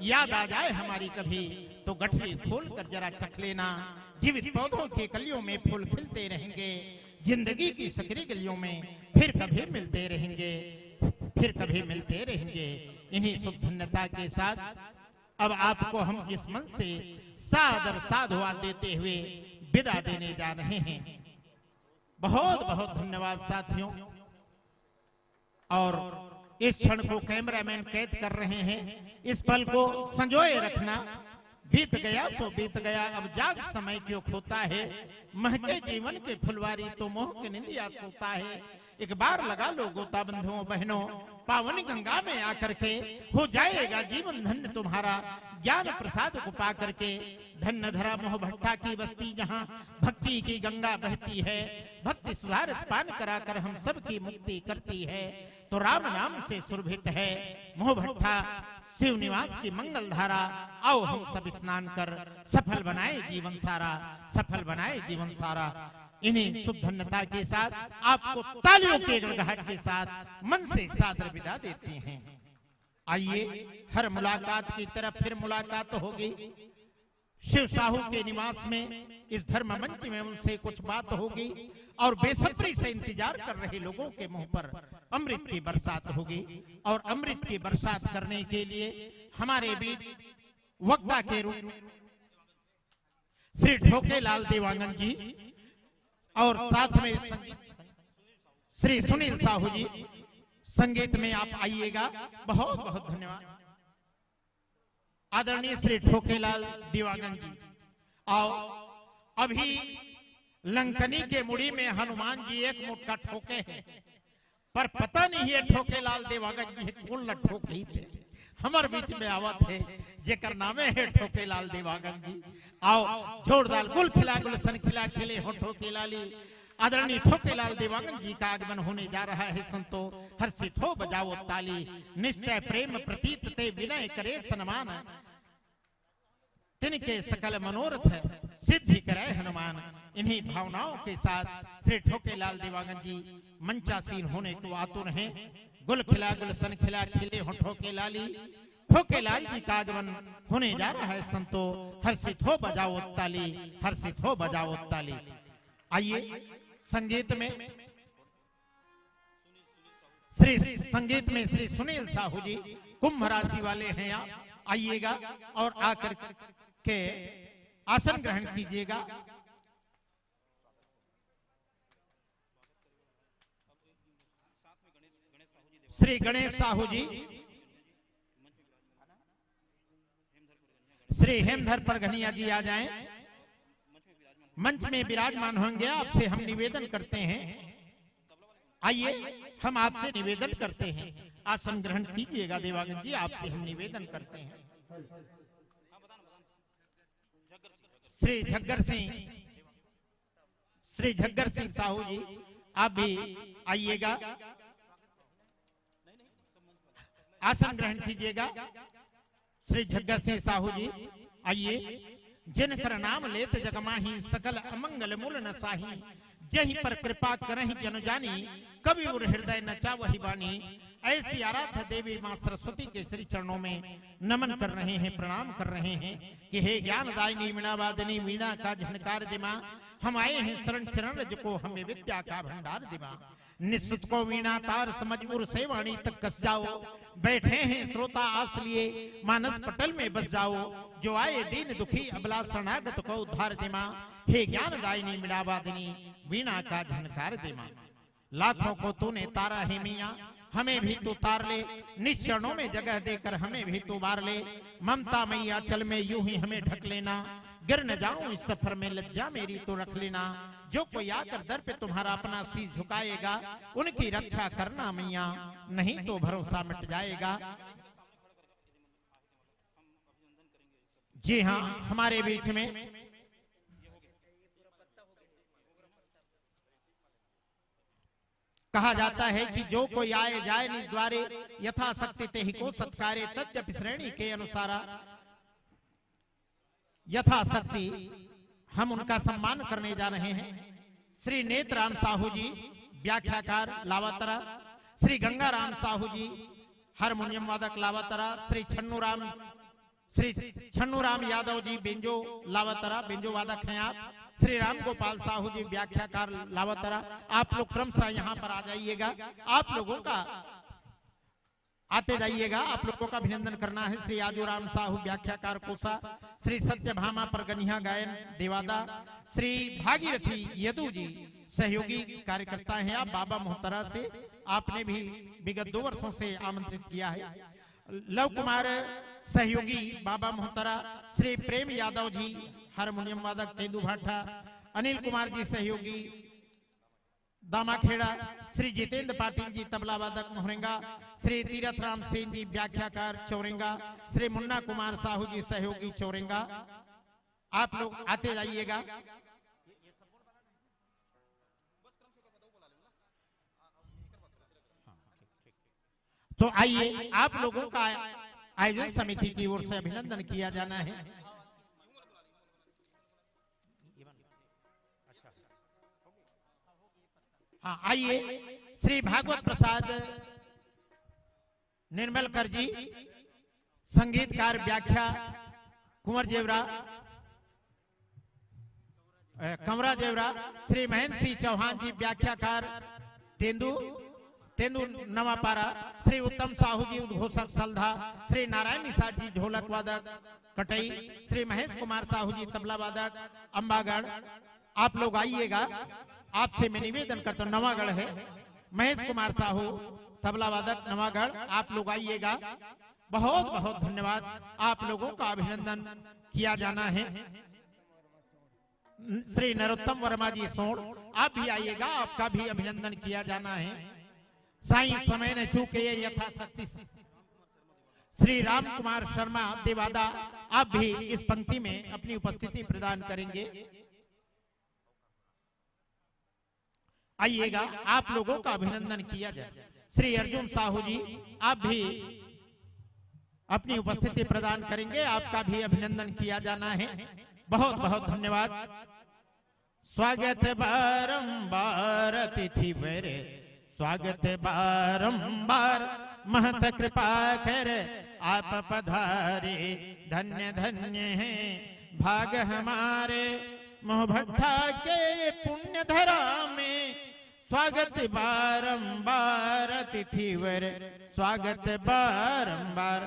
Speaker 4: याद आ जाए हमारी कभी तो गठरी खोल कर जरा चख लेना। जीवित पौधों के कलियों में फूल खिलते रहेंगे, जिंदगी की सकरी गलियों में फिर कभी मिलते रहेंगे, फिर कभी मिलते रहेंगे। इन्हीं शुभ धन्यता के साथ अब आपको हम इस मन से सादर साधुवाद देते हुए विदा देने जा रहे हैं। बहुत बहुत धन्यवाद साथियों। और इस क्षण को कैमरामैन कैद कर रहे हैं, इस पल को संजोए रखना। बीत गया सो बीत गया, अब जाग समय क्यों खोता है, महके जीवन के फुलवारी तो मोह के निंदिया सोता है। एक बार लगा लो गोता बंधुओं बहनों, पावन गंगा में आकर के हो जाएगा जीवन धन्य तुम्हारा। ज्ञान प्रसाद को पा करके धन्य धरा मोह भट्टा की बस्ती, जहाँ भक्ति की गंगा बहती है। भक्ति सुधार पान कराकर हम सब की मुक्ति करती है, तो राम नाम से सुरभित है मोह भट्टा शिव निवास की मंगल धारा। आओ हम सब स्नान कर सफल बनाए जीवन सारा, सफल बनाए जीवन सारा। इन्हीं शुभ धन्यता के साथ आपको तालियों के गड़गड़ाहट के साथ मन से सादर विदा देते हैं। आइए हर मुलाकात की तरफ फिर मुलाकात होगी शिव साहू के निवास में, इस धर्म मंच में उनसे कुछ बात होगी और बेसब्री से इंतजार कर रहे लोगों के मुंह पर अमृत की बरसात होगी। और अमृत की बरसात करने के लिए हमारे बीच वक्ता के रूप श्री ठोकेलाल देवांगन जी और साथ में श्री सुनील साहू जी, संगीत में आप आइएगा। बहुत बहुत धन्यवाद आदरणीय श्री ठोकेलाल देवांगन जी। आओ अभी लंकनी के मुड़ी में हनुमान जी एक मुटका ठोके हैं, पर पता नहीं है ठोकेलाल देवांगन जी कौन ल ठोके थे, हमारे बीच में आवत है जेकर नामे है ठोकेलाल देवांगन जी। आओ जोरदार गुल खिला गुलशन खिला खिले हो ठोकेलाली। आदरणीय ठोकेलाल देवांगन जी का आगमन होने जा रहा है, संतो हर्षित हो बजाओ ताली। निश्चय प्रेम प्रतीत ते विनय करे सन्मान, तिनके सकल मनोरथ सिद्धि करे हनुमान। इन्हीं भावनाओं के साथ श्री ठोकेलाल देवांगन जी मंचासीन होने को आतुर हैं। गुल खिला गुलशन खिला खिले हो ठोकेलाली। ठोकेलाल जी का आगमन होने जा रहा है, संतो हर्षित हो बजाओ ताली, हर्षित हो बजाओ ताली। आइए संगीत में श्री सुनील साहू जी कुंभ राशि वाले हैं, आप आइएगा और आकर के आसन ग्रहण कीजिएगा। श्री गणेश साहू जी श्री हेमधर परघनिया जी आ जाएं, मंच में विराजमान होंगे। आपसे हम निवेदन करते हैं, आइए हम आपसे निवेदन करते हैं, आसन ग्रहण कीजिएगा देवांगन जी, आपसे हम निवेदन करते हैं। श्री झग्गर सिंह साहू जी आप भी आइएगा, आसन ग्रहण कीजिएगा। श्री झग्गर सिंह साहू जी आइए। जिनकर नाम लेत जगमाही, सकल अमंगल मूल न साही। जही पर कृपा करहि जन जानी, कवि उर हृदय नचा वही बानी। ऐसी आराध्य देवी मां सरस्वती के श्री चरणों में नमन कर रहे हैं, प्रणाम कर रहे हैं कि हे ज्ञान दायिनी वीणा वादनी, वीणा का झनकार दिमा। हम आए हैं शरण चरण को, हमें विद्या का भंडार दिमा। निश्चित को वीणा तार समझ उर से वाणी तक कस जाओ। बैठे हैं श्रोता आस लिए, मानस पटल में बस जाओ। जो आए दीन दुखी अबला शरणागत को उद्धार दिमा। हे ज्ञान दायिनी वीणा वादनी, वीणा का झनकार दिमा। लाखों को तूने तारा है मियाँ, हमें भी तू तार ले। निज चरणों में जगह देकर हमें भी तू बार ले। ममता मैया चल में यूं ही हमें ढक लेना। गिर न जाऊं इस सफर में लज्जा मेरी तो रख लेना। जो कोई आकर दर पे तुम्हारा अपना शीश झुकाएगा, उनकी रक्षा करना मैया, नहीं तो भरोसा मिट जाएगा। जी हाँ, हमारे बीच में कहा जाता है कि जो कोई आए जाए निज द्वारे, यथा शक्ति ते ही को सत्कारे। तद्यपि श्रेणी के अनुसारा यथा शक्ति हम उनका सम्मान करने जा रहे हैं। श्री नेत्राम साहू जी व्याख्याकार लावातरा, श्री गंगाराम साहू जी हारमोनियम वादक लावतरा, श्री छन्नूराम यादव जी बेंजो लावतरा, बेंजो वादक हैं आप। श्री राम गोपाल साहू जी व्याख्याकार लावतरा। आप लोग क्रमशः यहाँ पर आ जाइएगा, आप लोगों का आते जाइएगा, आप लोगों का अभिनंदन करना है। श्री आजूराम साहू व्याख्याकार कोसा, श्री सत्यभामा परगनिया गायन देवादा, श्री भागीरथी यदु जी सहयोगी कार्यकर्ता हैं आप बाबा मोहतरा से, आपने भी विगत 2 वर्षों से आमंत्रित किया है। लव कुमार सहयोगी बाबा मोहतरा, श्री प्रेम यादव जी हारमोनियम वादक तेंदु भाटा, अनिल कुमार जी सहयोगी दामाखेड़ा, श्री जितेंद्र पाटिल जी तबला वादक मोहरेंगा, श्री तीरथ राम सिंह जी व्याख्याकार चौरेंगा, श्री मुन्ना कुमार साहू जी सहयोगी चौरेंगा। आप लोग आते जाइएगा। तो आइए, आप लोगों का आयोजन समिति की ओर से अभिनंदन किया जाना है। हाँ, आइए श्री भागवत प्रसाद निर्मलकर जी संगीतकार व्याख्या कुंवर जेवरा कंवरा जेवरा, श्री महेंद्र सिंह चौहान जी व्याख्याकार तेंदु नवापारा, श्री उत्तम साहू जी उद्घोषक सलधा, श्री नारायण निषाद जी ढोलक वादक कटई, श्री महेश कुमार साहू जी तबला वादक अंबागढ़। आप लोग आइएगा, आपसे मैं निवेदन करता हूँ, नवागढ़ है, महेश कुमार साहू तबला वादक नवागढ़, आप लोग आइएगा। बहुत बहुत धन्यवाद, आप लोगों का अभिनंदन किया जाना है। श्री नरोत्तम वर्मा जी सोड़, आप भी आइएगा, आपका भी अभिनंदन किया जाना है। साईं समय ने चूके यथाशक्ति। श्री राम कुमार शर्मा देवादा, आप भी इस पंक्ति में अपनी उपस्थिति प्रदान करेंगे। आइएगा, आप लोगों का अभिनंदन किया जाए। श्री अर्जुन साहू जी, आप भी अपनी उपस्थिति प्रदान करेंगे, आपका भी अभिनंदन किया जाना है। बहुत बहुत धन्यवाद। स्वागत बारंबार अतिथि मेरे, स्वागत बारंबार, महत कृपा कर आप पधारे, धन्य धन्य हैं भाग हमारे, मोह भट्टा के पुण्य धरा में, स्वागत बारंबार अतिथि वर, स्वागत बारंबार,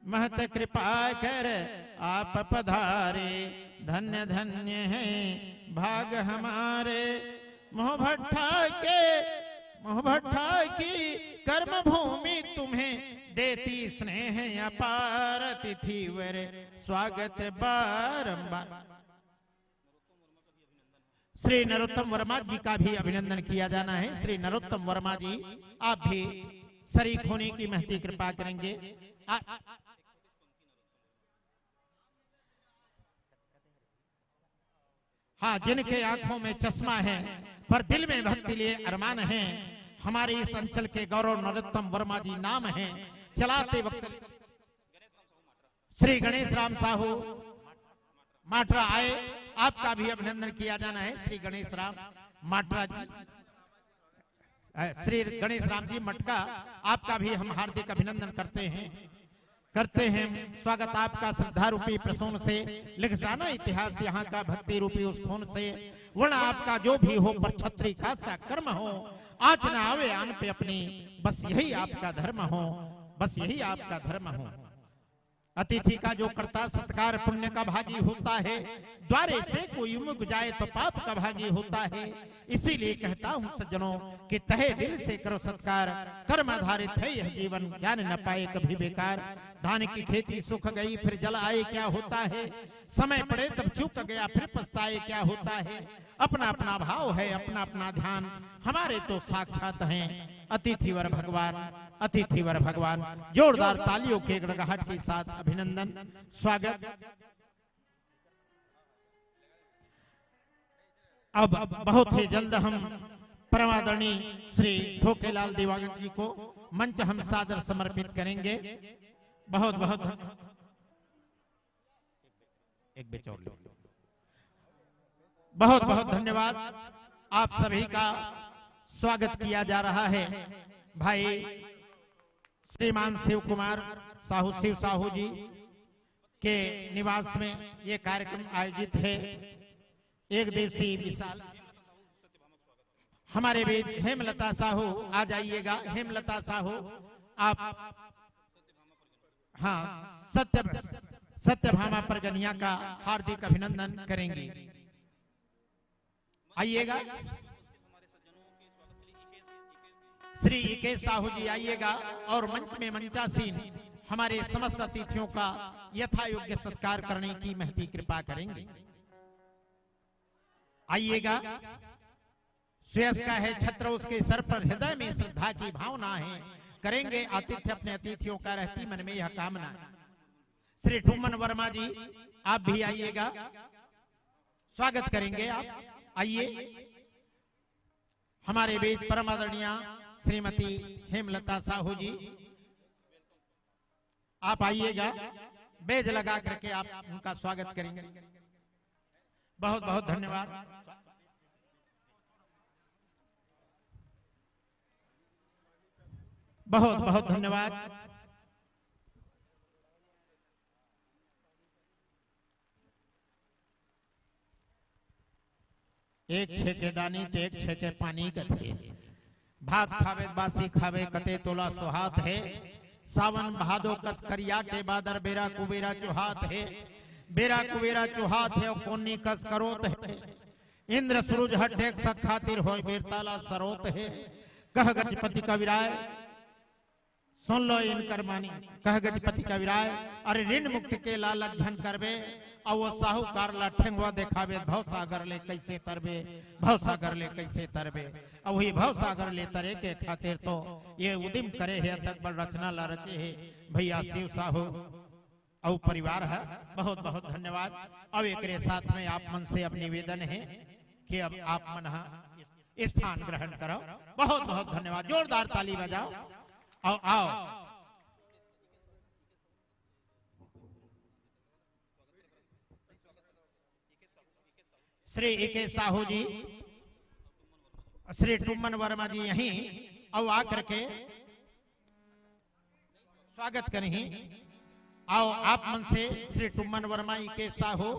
Speaker 4: महत कृपा कर आप पधारे, धन्य धन्य हैं भाग हमारे, मोह भट्टा की कर्म भूमि तुम्हें देती स्नेह अपार, अतिथि वर, स्वागत बारंबार। श्री नरोत्तम वर्मा जी का भी अभिनंदन किया जाना है। श्री नरोत्तम वर्मा जी, आप भी शरीक होने की महती कृपा करेंगे। हाँ, जिनके आंखों में चश्मा है पर दिल में भक्ति लिए अरमान है, हमारे इस अंचल के गौरव नरोत्तम वर्मा जी नाम है। चलाते वक्त श्री गणेश राम साहू माटरा आए, आपका भी अभिनंदन किया जाना है। श्री गणेश राम माटरा जी, श्री गणेश राम जी मटका, आपका भी हम हार्दिक अभिनंदन करते हैं। स्वागत आपका श्रद्धा रूपी प्रसून से, लिख जाना इतिहास यहाँ का भक्ति रूपी उस खून से, वर्ण आपका जो भी हो पर छत्री का सा कर्म हो, आज न आवे आन पे अपनी, बस यही आपका धर्म हो, बस यही आपका धर्म हो। अतिथि का जो करता सत्कार पुण्य का भागी होता है, द्वारे से कोई उमुक जाए तो पाप का भागी होता है। इसीलिए कहता हूँ सज्जनों कि तहे दिल से करो सत्कार, कर्म आधारित है यह जीवन, ज्ञान न पाए कभी बेकार। धान की खेती सूख गई फिर जल आए क्या होता है, समय पड़े तब चूक गया फिर पछताए क्या होता है। अपना अपना भाव है, अपना अपना ध्यान, हमारे तो साक्षात हैं अतिथिवर भगवान, अतिथिवर भगवान। जोरदार तालियों के गड़गड़ाहट के साथ अभिनंदन, स्वागत। अब बहुत ही जल्द हम परमादरणीय श्री ठोकेलाल दिवाकर जी को मंच हम सादर समर्पित करेंगे। बहुत बहुत एक बेच और बहुत बहुत धन्यवाद। आप सभी का स्वागत किया जा रहा है। भाई श्रीमान शिव कुमार साहू, शिव साहू जी के निवास में ये कार्यक्रम आयोजित है। एक दिवसीय विशाल हमारे बीच हेमलता साहू आ जाइएगा। हेमलता साहू आप, हाँ, सत्यभामा परगनिया का हार्दिक अभिनंदन करेंगे। आइएगा श्री इके साहू जी, आइएगा और मंच में मंचासीन हमारे समस्त अतिथियों का यथा योग्य सत्कार करने की महती कृपा करेंगे। आइएगा, श्रेयस का है छत्र उसके सर पर, हृदय में श्रद्धा की भावना है, करेंगे आतिथ्य अपने अतिथियों का, रहती मन में यह कामना। श्री टुम्मन वर्मा जी आप भी आइएगा, स्वागत करेंगे आप। आइए हमारे बीच परम आदरणीय श्रीमती हेमलता साहू जी, आप आइएगा, बेज लगा करके आप उनका स्वागत करेंगे। बहुत बहुत धन्यवाद। बहुत बहुत धन्यवाद। एक छेके दानी ते एक छेके पानी कथे, भात खावे बासी खावे कते तोला सुहात है, सावन भादो कस करिया के बादर बेरा कुबेरा चुहात है, बेरा कुबेरा चुहात है और कोनी कस करोत है, इंद्र सूरज हटे सख खातिर हो बेरताला सरोत है, कह गजपति कविराय सुन लो इनकर मानी, कह गजपति कविराय अरे ऋण मुक्ति के लालच झन करबे, और वो साहूकार ला ठेंगवा देखावे, भव सागर ले कैसे तरबे, भव सागर ले कैसे तरबे, और वही भव सागर ले तरे के खातिर तो ये उदिम करे है, तक बड़ रचना ला रचे है भैया शिव साहू और परिवार है। बहुत बहुत धन्यवाद। अब एक साथ में आप मन से अब निवेदन है कि अब आप मन स्थान ग्रहण करो। बहुत बहुत धन्यवाद, जोरदार ताली बजाओ। आओ आओ, श्री इके साहू जी, श्री टुम्मन वर्मा जी यहीं आओ आकर के स्वागत करें। आओ आप मन से श्री टुम्मन वर्मा इके साहू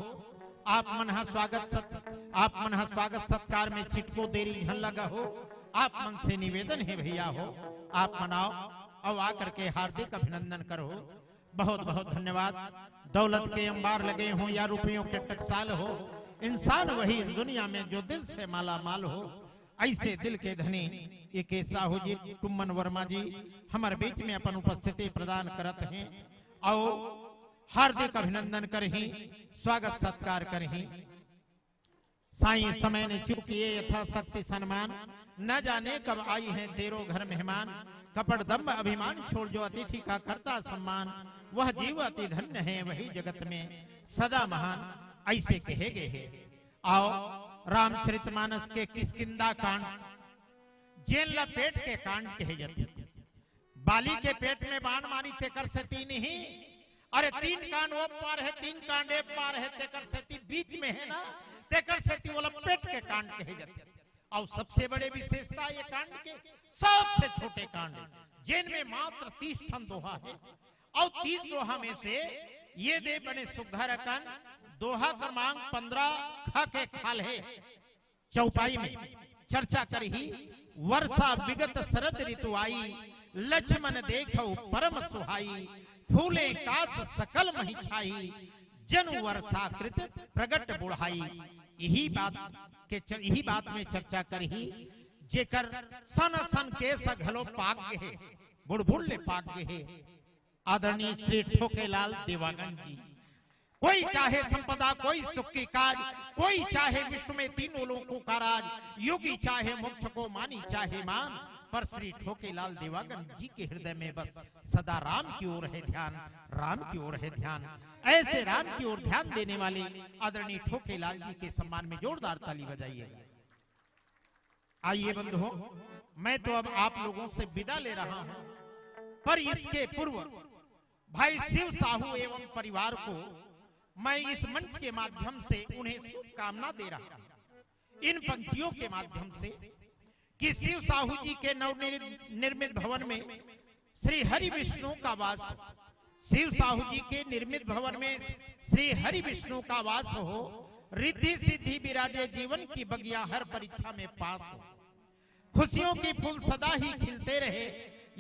Speaker 4: आप मन स्वागत सत्कार में चिटको देरी झन लगा हो, आप मन से निवेदन है भैया हो आप मनाओ और आकर के हार्दिक अभिनंदन करो। बहुत बहुत धन्यवाद। दौलत के अंबार लगे हों या रुपयों के टकसाल हो, इंसान वही इस दुनिया में जो दिल से माला माल हो, ऐसे दिल के धनी इके साहू जी टुम्मन वर्मा जी हमारे बीच में अपन उपस्थिति प्रदान करत हैं और हार्दिक अभिनंदन करही, स्वागत सत्कार करही। साईं समय ने चुकिए यथा शक्ति सम्मान, न जाने कब आई है तेरो घर मेहमान, कपट दम्भ अभिमान छोड़ जो अतिथि का करता सम्मान, वह जीव अति धन्य है वही जगत में सदा महान, ऐसे कहे गए है। आओ रामचरितमानस के किष्किंधा कांड, जेल लपेट के कांड कहे जाते, बाली के पेट में बाण मारी तेकर से तीन ही, अरे तीन कांड वो पार है, तीन कांड एक पार है, तेकर से तीन बीच में है ना, तेकर से तीन वो लपेट के कांड कहे जाते। और सबसे बड़े विशेषता ये कांड के सबसे छोटे कांड जिनमें मात्र 30 ठन दोहा है, और 30 दोहा में से ये दे बने सुघर कन दोहा क्रमांक 15 ख के खाल है। चौपाई में चर्चा करही, वर्षा विगत शरद ऋतु आई, लक्ष्मण देखो परम सुहाई, फूले कास सकल मही छाई, जनु वर्षा कृत प्रगट बुढ़ाई। यही बात में चर्चा करही, जेकर सन सन के सघलो पाग है, बुढ़बुढ़ ले पाग है आदरणीय श्री ठोकेलाल देवागन जी। कोई चाहे संपदा, कोई सुख की काज, कोई चाहे विश्व में तीनों लोगों का राज, योगी चाहे मोक्ष को मानी चाहे मान, पर श्री ठोकेलाल देवागन जी के हृदय में बस सदा राम की ओर है ध्यान, राम की ओर है ध्यान। ऐसे राम की ओर ध्यान देने वाले आदरणीय ठोकेलाल जी के सम्मान में जोरदार ताली बजाइएगा। आइए बंधुओं, मैं तो अब आप लोगों से विदा ले रहा हूं, पर इसके पूर्व भाई शिव साहू एवं परिवार को मैं इस मंच के माध्यम से उन्हें शुभकामना दे रहा हूं, इन पंक्तियों के माध्यम से कि शिव साहू जी के नवनिर्मित भवन में श्री हरि विष्णु का वास हो। शिव साहू जी के निर्मित भवन में श्री हरि विष्णु का वास हो। रिद्धि सिद्धि विराजे जीवन की बगिया हर परीक्षा में पास हो। खुशियों की फूल सदा ही खिलते रहे,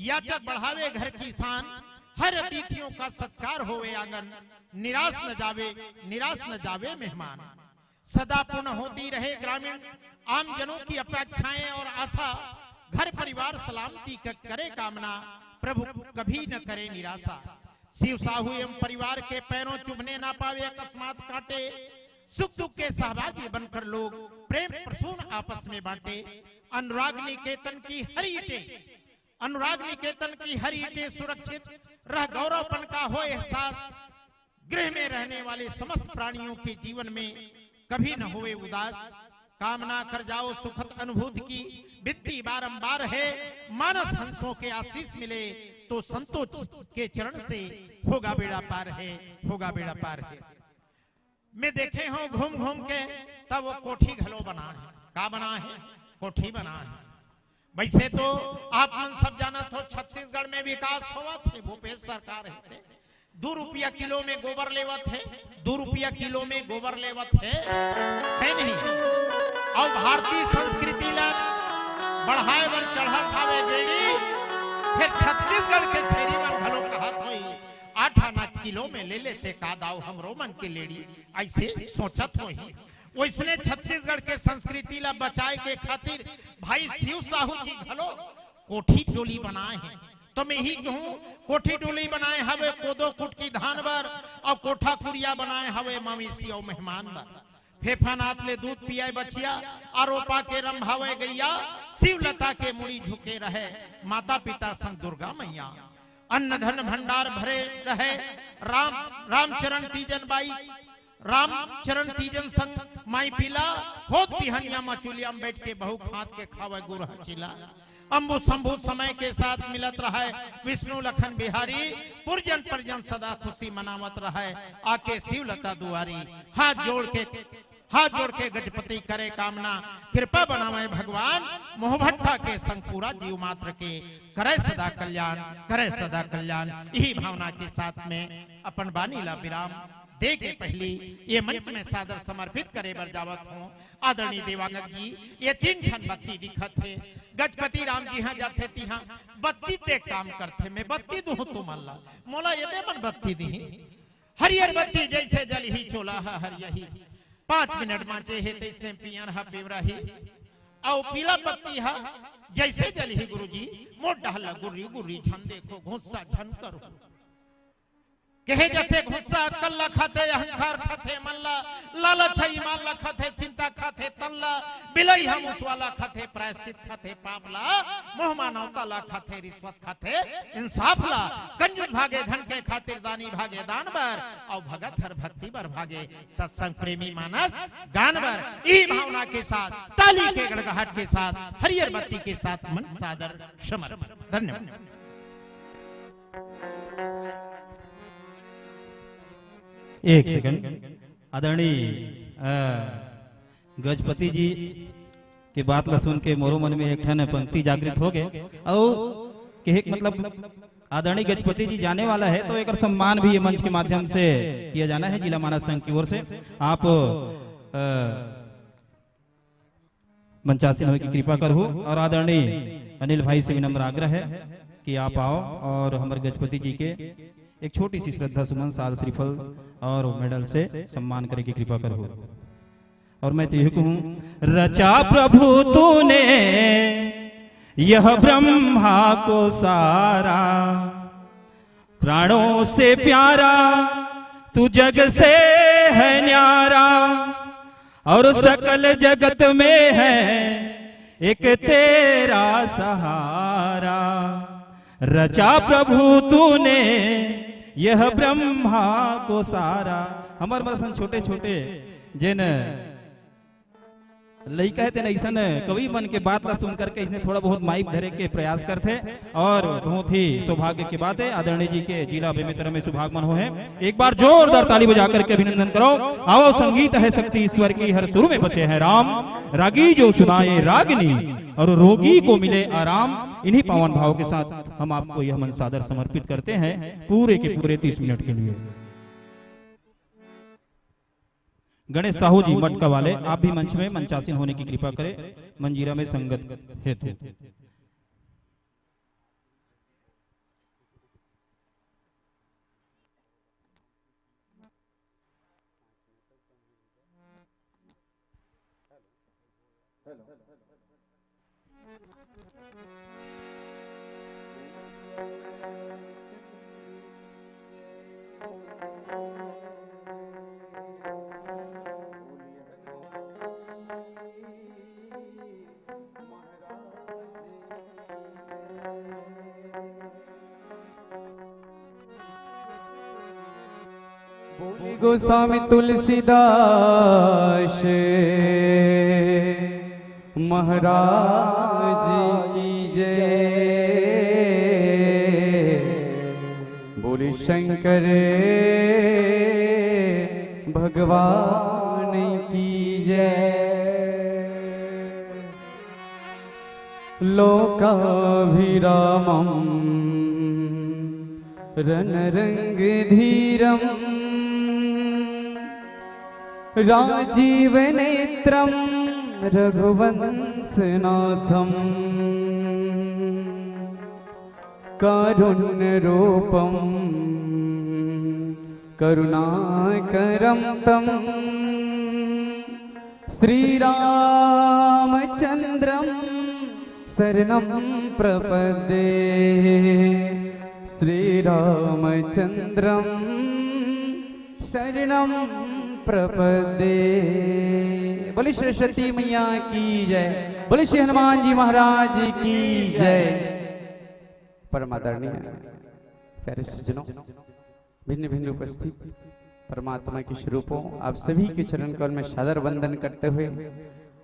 Speaker 4: याचक बढ़ावे घर की शान। हर अतिथियों का सत्कार होवे आंगन, निराश न जावे मेहमान। सदा पूर्ण होती रहे ग्रामीण आम जनों की अपेक्षाएं और आशा। घर परिवार सलामती का करे कामना, प्रभु कभी न करे निराशा। शिव साहू एवं परिवार के पैरों चुभने ना पावे अकस्मात कांटे। सुख दुख के सहभागी बनकर लोग प्रेम प्रसून आपस में बांटे। अनुराग निकेतन की हर ईंटें सुरक्षित रह, गौरवपन का हो एहसास। गृह में रहने वाले समस्त प्राणियों के जीवन में कभी न होए उदास। कामना कर जाओ सुखद अनुभूति की, विनती बारंबार है। मानस हंसों के आशीष मिले तो संतोष के चरण से होगा बेड़ा पार है। मैं देखे हूं घूम घूम के, तब वो कोठी घलो बना है। का बना है? कोठी बना है। वैसे तो आप मन सब जानत हो, छत्तीसगढ़ में विकास हुआ थे। भूपेश सरकार है 2 रुपया किलो में गोबर लेवत है, 2 रुपया किलो में गोबर लेवत है नहीं। और भारतीय संस्कृति ला बढ़ाए बर चढ़त हावे गेड़ी। फिर छत्तीसगढ़ के छेरी मन घलो कहत होई 8 आना किलो में ले लेते का दाव हमरो मन के लेडी। ऐसे सोचत होई। वैसने छत्तीसगढ़ के संस्कृति ला बचाए के खातिर भाई शिव साहू जी घलो कोठी टोली बनाए हैं। तो मैं ही कहूं, कोठी टोली बनाए हवे कोदो कुटकी धान बर, और कोठा कुरिया बनाए हवे मवेशी और मेहमान बर। फेफानाथ ले दूध पियाए बचिया, आरोपा के रंभावे गैया। शिवलता के मुड़ी झुके रहे, माता पिता संग दुर्गा मैया। अन्न धन भंडार भरे रहे, रामचरण तीजन संग माई पिला। होत पिहनिया मचुलिया में बैठ के बहु खात के खावे गुरह चिला। अम्बु शंभु समय के साथ मिलत रहे, विष्णु लखन बिहारी। पुरजन परजन सदा खुशी मनावत रहे, आके शिवलता दुआरी। हाथ जोड़ के गजपति करे कामना, कृपा बनावे भगवान। मोहभट्टा के संग पूरा जीव मात्र के करे सदा कल्याण। यही भावना के साथ में अपन बानी ला विराम दे के पहली ये मंच में सादर समर्पित करे बर जावत हूँ। आदरणीय देवांगन जी, ये 3 ठन बत्ती दिखत है। गजपति राम जी हाँ जाते तिहा बत्ती ते काम करते। मैं बत्ती दू तो मल्ला मोला ये दे मन बत्ती दी। हरियर बत्ती जैसे जल ही चोला है हरियही। 5 मिनट माचे है तो इसने पियर हा पिवराही। और पीला बत्ती हा जैसे जल ही गुरुजी। मोट डहला गुर्री झन देखो घुस्सा झन करो। कहे जाते गुस्सा कल्ला खाते, अहंकार खाते मल्ला। लालच ईमान ला खाते, चिंता खाते तल्ला। बिलई हम उस वाला खाते, प्रायश्चित खाते पापला। मोह मानवता ला खाते, रिश्वत खाते इंसाफ ला। कंजूस भागे धन के खातिर, दानी भागे दान बर। और भगत हर भक्ति बर भागे, सत्संग प्रेमी मानस गान बर। यही भावना के साथ, ताली के गड़गड़ाहट के साथ, हरियर बत्ती के साथ मन सादर समर्पण। धन्यवाद।
Speaker 3: एक सेकंड। आदरणीय गजपति जी के बात ला सुन के मोरो मन में एक ठन पंक्ति जागृत हो गए। और के मतलब आदरणीय गजपति जी जाने वाला है, तो एक सम्मान भी ये मंच के माध्यम से किया जाना है जिला मानस संघ की ओर से। आप मंचासीन होने की कृपा करो। और आदरणीय अनिल भाई से विनम्र आग्रह है कि आप आओ और हमारे गजपति जी के एक छोटी सी श्रद्धा सुमन, साल श्रीफल और मेडल से सम्मान करे की कृपा करो। और मैं तो यही कहूं, रचा प्रभु तूने यह ब्रह्मा को सारा। प्राणों से प्यारा तू जग से है न्यारा। और सकल जगत में है एक तेरा सहारा। रचा प्रभु तूने यह ब्रह्मा को सारा। हमारे बरसन छोटे छोटे जिन लई कहते न ऐसा कवि मन के बात ला सुन करके इसने थोड़ा बहुत माइक धरे के प्रयास करते और बहुत ही सौभाग्य की बात है आदरणीय जी के जिला बेमेतरा में सुभागमन हो है। एक बार जोरदार ताली बजा करके अभिनंदन करो। आओ संगीत है शक्ति ईश्वर की, हर सुर में बसे हैं राम, रागी जो सुनाए रागनी और रोगी को मिले आराम। इन्हीं पावन भाव के साथ हम आपको यह मन सादर समर्पित करते हैं पूरे के पूरे 30 मिनट के लिए। गणेश साहू जी मटका वाले, आप भी मंच में मंचासीन होने की कृपा करें मंजीरा में संगत हेतु।
Speaker 1: गोस्वामी तुलसीदास महाराज की जय। बोले शंकर भगवान की जय। लोकाभिरामं रणरंगधीरम् राजीवनेत्रं रघुवंशनाथं कारुण्यरूपं करुणाकरं तं श्रीरामचन्द्रं शरणं प्रपद्ये। श्रीरामचन्द्रं शरणं प्रपदे। बोले सरस्वती मैया की जय, बोले श्री हनुमान जी महाराज की जय। परमादरणीय प्यारे सज्जनों, भिन्न भिन्न उपस्थित परमात्मा के स्वरूपों, आप सभी के चरण कमल में सादर वंदन करते हुए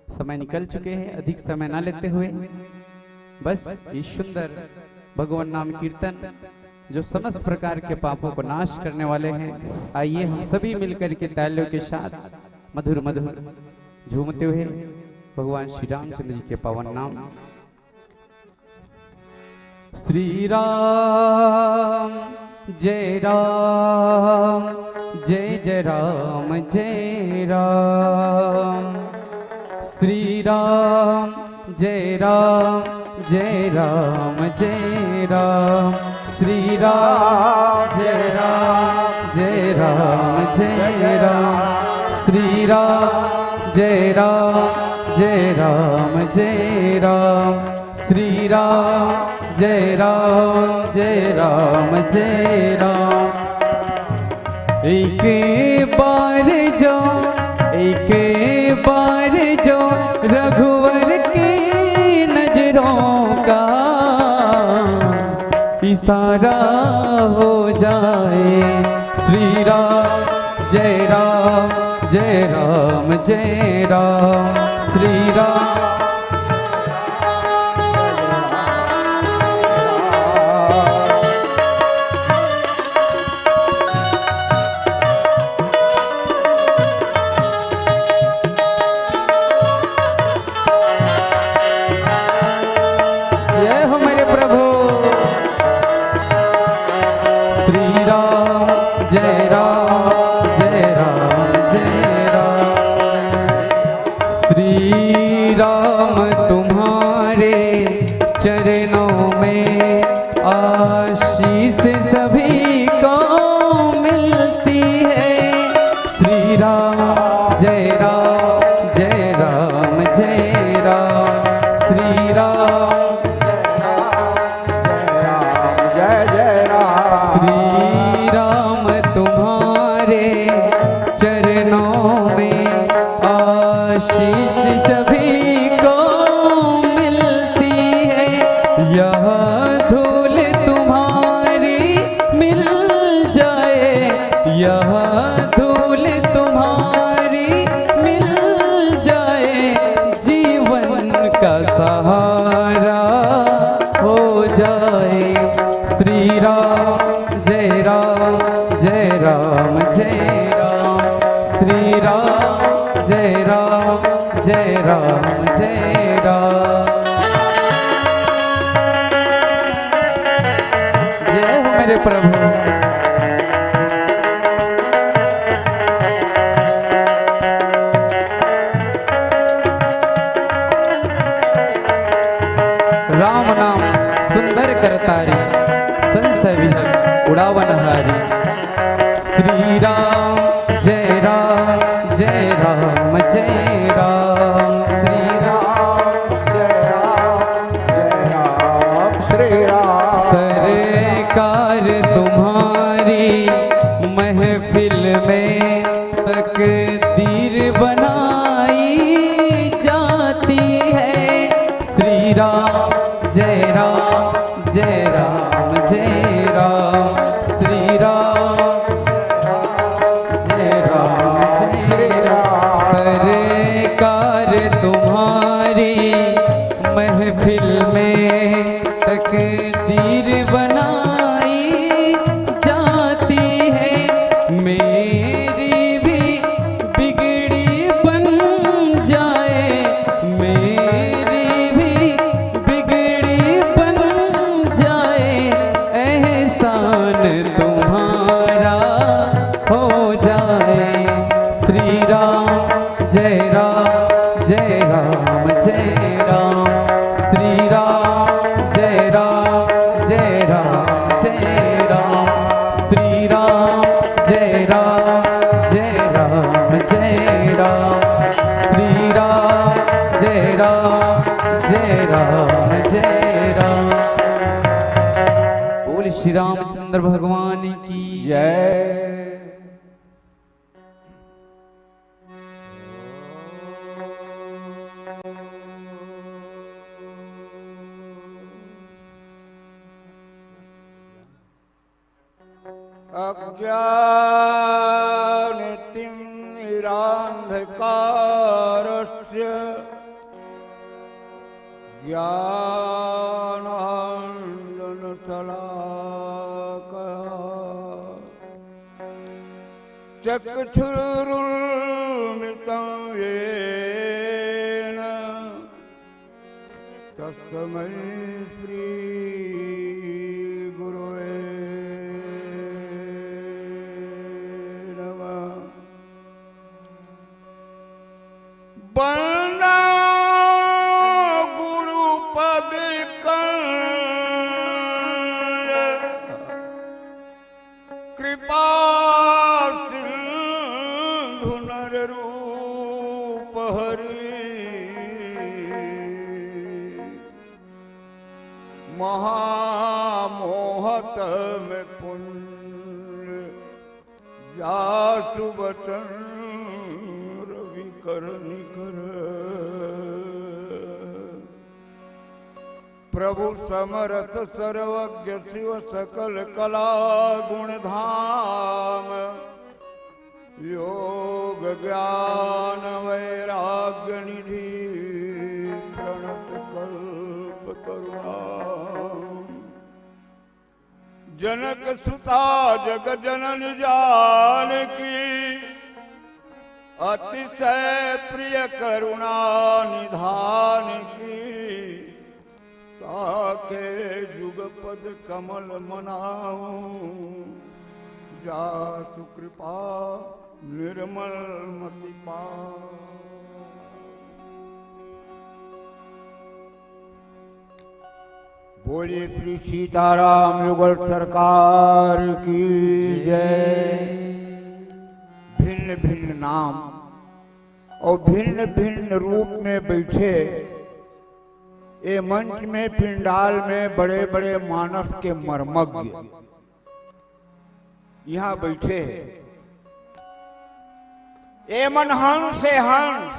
Speaker 1: समय निकल चुके हैं, अधिक समय ना लेते हुए बस ये सुंदर भगवान नाम कीर्तन जो समस्त प्रकार के पापों को नाश करने वाले हैं, आइए हम सभी मिलकर के तालियों के साथ मधुर मधुर झूमते हुए भगवान श्री रामचंद्र जी के पावन नाम। श्री राम जय राम, जय जय राम जय राम। श्री राम जय राम, जय राम जय राम। श्री राम जय राम, जय राम जय राम। श्री राम जय राम, जय राम जय राम। श्री राम जय राम, जय राम जय राम। एक बार जो रघुवर की नजरों का इशारा हो जाए। श्री राम जय राम, जय राम जय राम। श्री राम चरणों में आशीष सभी को मिलती है। श्री राम जय राम, जय राम जय राम। श्री राम जय जय राम। श्री राम तुम्हारे चरणों में आशीष सभी को मिलती है। यह धूल तुम्हारी मिल जाए, यह धूल तुम्हारी मिल जाए। जय राम जय राम। जय हो मेरे प्रभु। राम नाम सुंदर करतारी, संशय विहग उड़ावन हारी। श्री राम जय राम जय राम जय राम। श्री राम जय राम जय राम श्री राम। सरकार तुम्हारी महफिल में तकदीर बनाई जाती है। श्री राम जय राम जय राम जय राम। श्री राम जय राम जय राम। सरकार तुम्हारी महफिल में तकदीर बनाई जाती है। मेरी भी बिगड़ी बन जाए, मेरी भी बिगड़ी बन जाए, एहसान तुम्हारा हो जाए। श्री राम जय राम जय राम जय राम। श्री राम जय राम जय राम जय राम। श्री राम जय राम जय राम जय राम। श्री राम जय राम जय राम जय राम। बोल श्री रामचंद्र भगवान की जय।
Speaker 5: अज्ञानतिमिरान्धकारस्य ज्ञानाञ्जनशलाकया चक्षुरुन्मिलितं येन तस्मै श्री गुरुवे नमः। बंदा गुरुपद कृपा सिंधु नर रूप हरि महामोहत में पुण्य जासु बचन रवि कर निकर। प्रभु समरथ सर्वज्ञ शिव सकल कला गुण धाम। योग ज्ञान वैराग्य निधि प्रणत कल्प करुणा। जनक सुता जग जनन जानकी अतिशय प्रिय करुणा निधान की। ताके जुगपद कमल मनाऊं जासु कृपा निर्मल मति पाऊं। बोलिए श्री सीताराम युगल सरकार की जय। भिन्न भिन्न नाम और भिन्न भिन्न रूप में बैठे ये मंच में पिंडाल में बड़े बड़े मानस के मर्मज्ञ यहाँ बैठे हैं। ये मन हंस से हंस,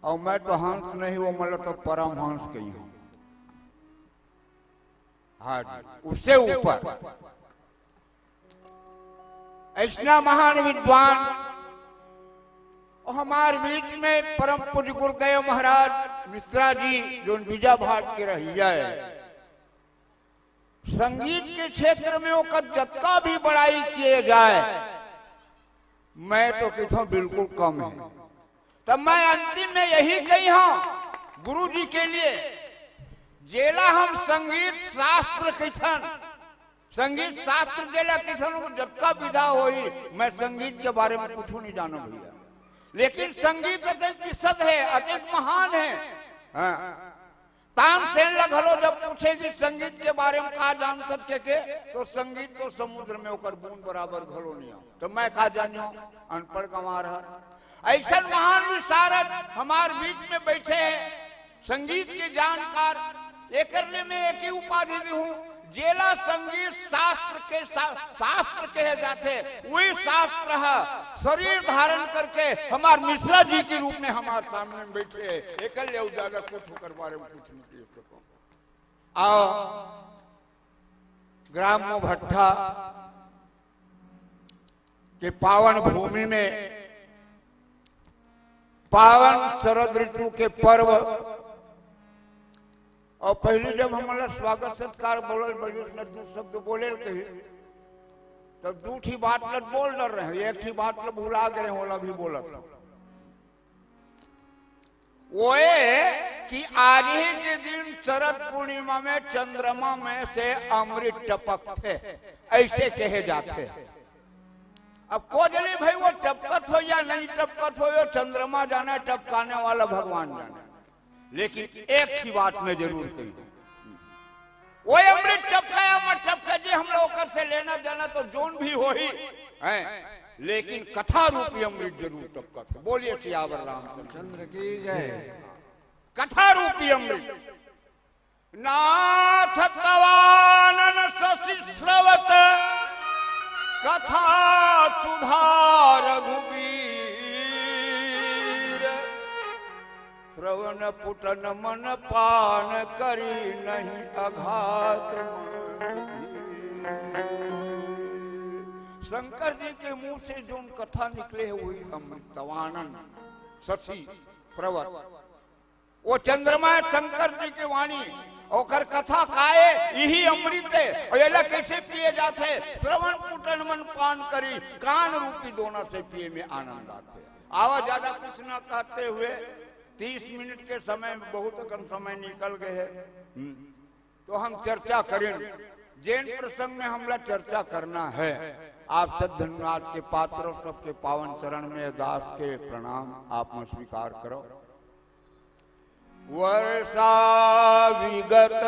Speaker 5: और मैं तो हंस नहीं वो मतलब तो परम हंस कही हूं। हाँ, उससे ऊपर ऐसा महान विद्वान और हमारे बीच में परम पूज्य गुरुदेव महाराज मिश्रा जी जो बीजा भाट के रहिया है। संगीत के क्षेत्र में वो जत्ता भी बड़ाई किए जाए मैं तो किथों बिल्कुल कम है। तब मैं अंतिम में यही कही हूं गुरु जी के लिए, जेला हम संगीत शास्त्र किथन, संगीत शास्त्र जेला किथन जब का विदा होई, मैं संगीत के बारे में कुछ नहीं जानो भैया, लेकिन संगीत अत्यंत विशद है, अत्यंत महान है। हाँ। तानसेन लगलो जब पूछेगी संगीत के बारे में कहा जान सकते के, तो संगीत तो समुद्र में होकर बूंद बराबर घलो नहीं हो, तो मैं कहा जानो अनपढ़ गंवार है। ऐसा महान विशारद हमारे बीच में बैठे हैं, संगीत के जानकार। एक में एक ही उपाधि दी हूँ, जेला संगीत शास्त्र के शास्त्र कहे जाते, वही शास्त्र है शरीर धारण करके हमारे मिश्रा जी के रूप में हमारे सामने बैठे है। एक ज्यादा कुछ होकर बारे में कुछ नहीं कह सको। आओ ग्राम्य भट्टा के पावन भूमि में पावन शरद ऋतु के पर्व, और पहले जब हमारा स्वागत सत्कार बोलल बड़ी दू शब्द बोले कही, तब दू ठी बात लट बोल डर रहे, एक ठी बात लट भुला गए होला भी बोलत। वो कि आज ही के दिन शरद पूर्णिमा में चंद्रमा में से अमृत टपक थे, ऐसे कहे जाते। अब को जने भाई वो टपकत हो या नहीं टपकत हो, चंद्रमा जाने, टपकाने वाला भगवान जाने, लेकिन एक ही बात में जरूर कही, वो अमृत टपकाया मत टपका जी, हम लोग कर से लेना देना तो जोन भी हो ही है, लेकिन कथा रूपी अमृत जरूर टपका था। बोलिए सियावर रामचंद्र की जय। कथा रूपी अमृत नाथ तवानन शशि श्रवत कथा सुधा रघुबीर, श्रवण पुटन मन पान करी नहीं अघात। शंकर जी के मुंह से जो कथा निकले हुई अमृतवानन शशि प्रवर, वो चंद्रमा शंकर जी की वाणी, और कथा काए यही अमृत है। और ये कैसे पिए जाते, श्रवण पुटन मन पान करी, कान रूपी दोनों से पिए में आनंद आते। आवाज ज्यादा कुछ न कहते हुए 30 मिनट के समय में बहुत कम समय निकल गए हैं, तो हम चर्चा करें। जैन प्रसंग में हमला चर्चा करना है। आप सब धन्यवाद के पात्र, सबके पावन चरण में दास के प्रणाम आप में स्वीकार करो। वर्षा विगत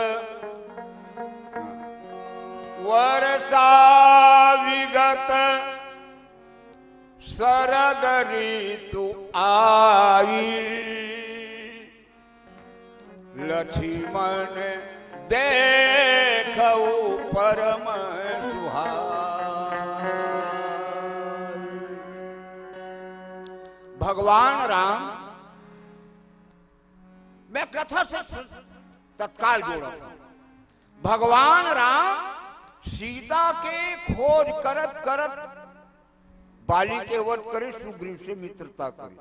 Speaker 5: शरद ऋतु आई, लक्ष्मण देखऊ परम सुहाई। भगवान राम, मैं कथा से तत्काल जोड़ा था। भगवान राम सीता के खोज करत करत बाली के वध करे, सुग्रीव से मित्रता करे,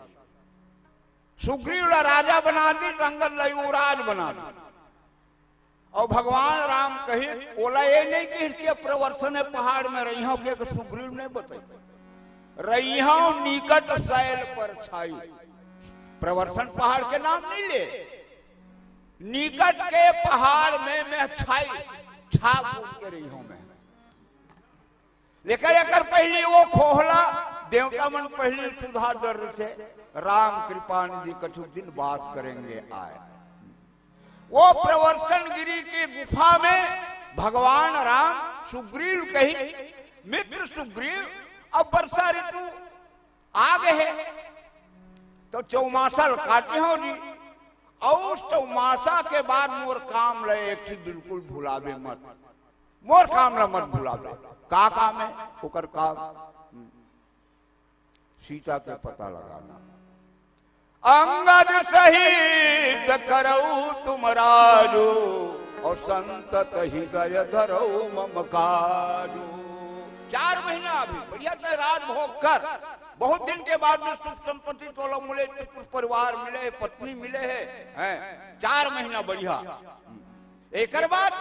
Speaker 5: सुग्रीव राजा बना दी, रंगत युवराज बना दी। और भगवान राम कहे बोला ये नहीं कि इसके प्रवर्तन पहाड़ में रही हूं, कि सुग्रीव ने बताई रही हूं निकट शैल पर छाई। प्रवर्तन पहाड़ के नाम नहीं ले, निकट के पहाड़ में मैं छाई छा के रही हूं मैं। लेकिन एक पहली वो खोहला देवता मन पहले सुधा दर से राम कृपा निधि कछु दिन वास करेंगे आए। वो प्रवर्तन गिरी की गुफा में भगवान राम सुग्रीव कही, मित्र सुग्रीव अब वर्षा ऋतु आ गए है, तो चौमासा काटे हो जी, और चौमासा के बाद मोर काम ले एक बिल्कुल भुलावे मत, मोर काम ला मत भुलावे। का काम है ओकर काम, सीता के पता लगाना। अंगद सहित करऊ तुम राजू, और संतत हृदय धरऊ मम काजू। 4 महीना अभी बढ़िया से राज भोग कर, बहुत दिन के बाद में सुख संपत्ति तोला मिले, परिवार मिले, पत्नी मिले हैं, 4 महीना बढ़िया। एक बाद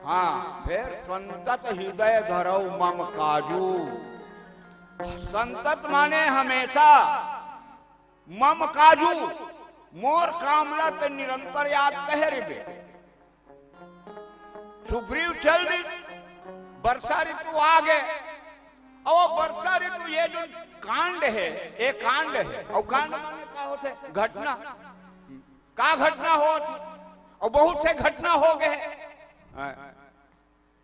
Speaker 5: हाँ फिर संतत हृदय धरऊ मम काजू, संतत माने हमेशा, मम काजू मोर कामलत निरंतर याद कहे रे बे। सुग्रीव चल दी, वर्षा ऋतु आ गए, और वर्षा ऋतु ये जो कांड है, एक कांड है, और कांड माने क्या होते, घटना, का घटना होती, और बहुत से घटना हो गए।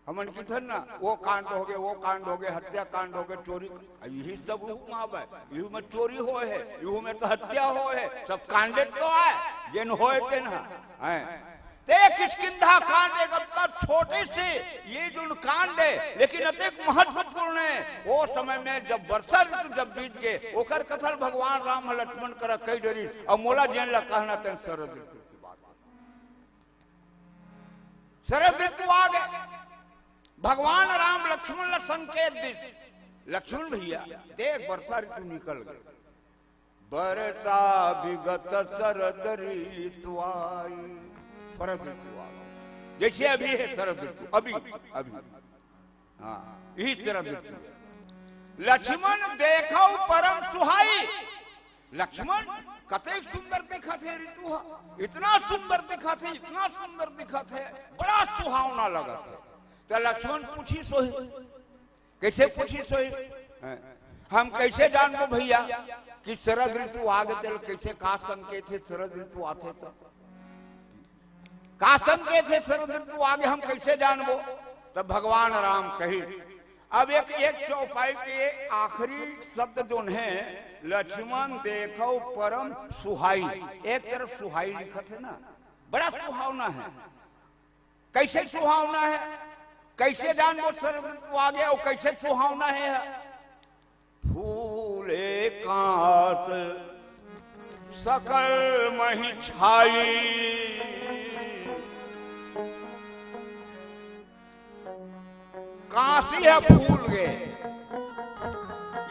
Speaker 5: हमन की थन ना, वो कांड हो गए, वो कांड हो गए, हत्या कांड हो गए, चोरी, यही सब रूप में, यू में चोरी हो है, यू में तो हत्या हो है, सब कांडे तो आए जिन होए थे ना। ते किष्किंधा कांड एक अब छोटे से ये जो कांड है, लेकिन अत्यंत महत्वपूर्ण है। वो समय में जब वर्षा ऋतु जब बीत गए, ओकर कथल भगवान राम लक्ष्मण कर कई डरी, और मोला जेन ला कहना तेन शरद ऋतु की बात। शरद ऋतु आ गए, भगवान राम लक्ष्मण ला संकेत दी, लक्ष्मण भैया देख वर्षा ऋतु निकल गए, बरसा विगत शरद ऋतु आई। शरद ऋतु आ गई, जैसे अभी है शरद ऋतु, अभी अभी, हाँ यही शरद ऋतु। लक्ष्मण देखो परम सुहाई, लक्ष्मण कतेक सुंदर दिखा थे ऋतु, इतना सुंदर दिखा थे, इतना सुंदर दिखा थे, बड़ा सुहावना लगा था। तो लक्ष्मण पूछी सोई, कैसे पूछी सोई, हम कैसे जानबो भैया कि शरद ऋतु आ गए, कैसे का संकेत है शरद ऋतु आते, तो का संकेत है शरद ऋतु आगे हम कैसे जानबो। तब भगवान राम कही, अब एक चौपाई के आखिरी शब्द जो है, लक्ष्मण देखो परम सुहाई, एक तरफ सुहाई लिखा है ना, बड़ा सुहावना है। कैसे सुहावना है, कैसे जानबो शरद ऋतु आ गया, और कैसे सुहावना है। फूले कांस सकल मही छाई, काशी है फूल गए,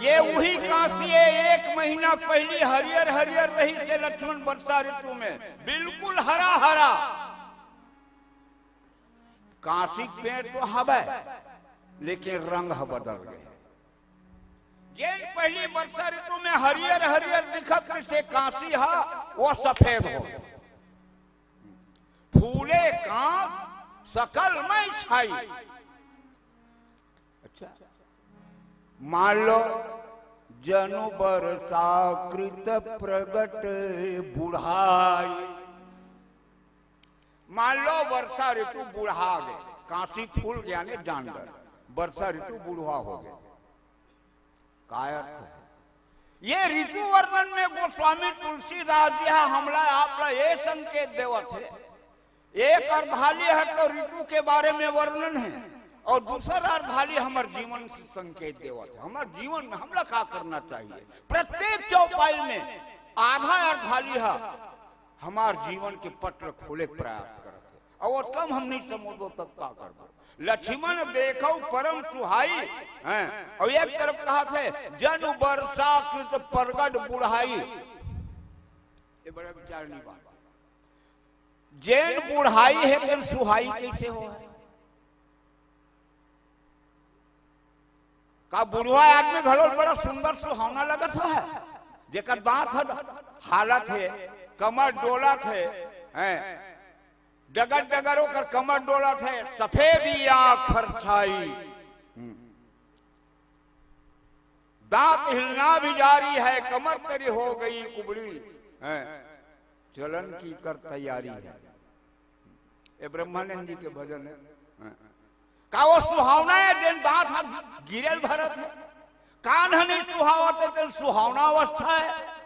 Speaker 5: ये वही काशी है, एक महीना पहले हरियर हरियर रही से लक्ष्मण वर्षा ऋतु में, बिल्कुल हरा हरा। काशी पेड़ तो हवा, लेकिन रंग बदल गए। जिन पहली वर्षा ऋतु में हरियर हरियर दिखत से काशी है, वो सफेद हो गए। फूले कांस सकल में छाई। अच्छा, मान लो जनु वर्षा कृत प्रगट बुढ़ाई, मान लो वर्षा ऋतु बुढ़ा गए, काशी फूल गया ने जानवर, वर्षा ऋतु बुढ़वा हो गए। का अर्थ है? ये ऋतु वर्णन में गोस्वामी तुलसीदास जी हमला आपला ये संकेत देवत है, एक अर्धाली है तो ऋतु के बारे में वर्णन है, और दूसरा अर्धाली हमारे जीवन से संकेत देवत है। हमारे जीवन में हमला क्या करना चाहिए, प्रत्येक चौपाई में आधा अर्धाली है हमारे जीवन के पत्र खोले प्रयास करते, और कम हम नहीं समझो तब का कर। लक्ष्मण देखो परम सुहाई हैं, और एक तरफ कहा थे जन वर्षा कृत प्रगट बुढ़ाई, ये बड़ा विचारनी बात। जैन बुढ़ाई है तो सुहाई कैसे हो है? का बुढ़वा आदमी घलो बड़ा सुंदर सुहावना लगत है, जेकर दांत हालत है, कमर डोला थे, डगर डगरों कर कमर डोला थे, सफेद आंख फरछाई, दांत हिलना भी जारी है, कमर तेरी हो गई कुबड़ी, चलन की कर तैयारी है। ये ब्रह्मानंद जी के भजन है। का वो सुहावना है जिन दांत गिरल भरत है, कान नहीं सुहावत है तो सुहावना अवस्था है,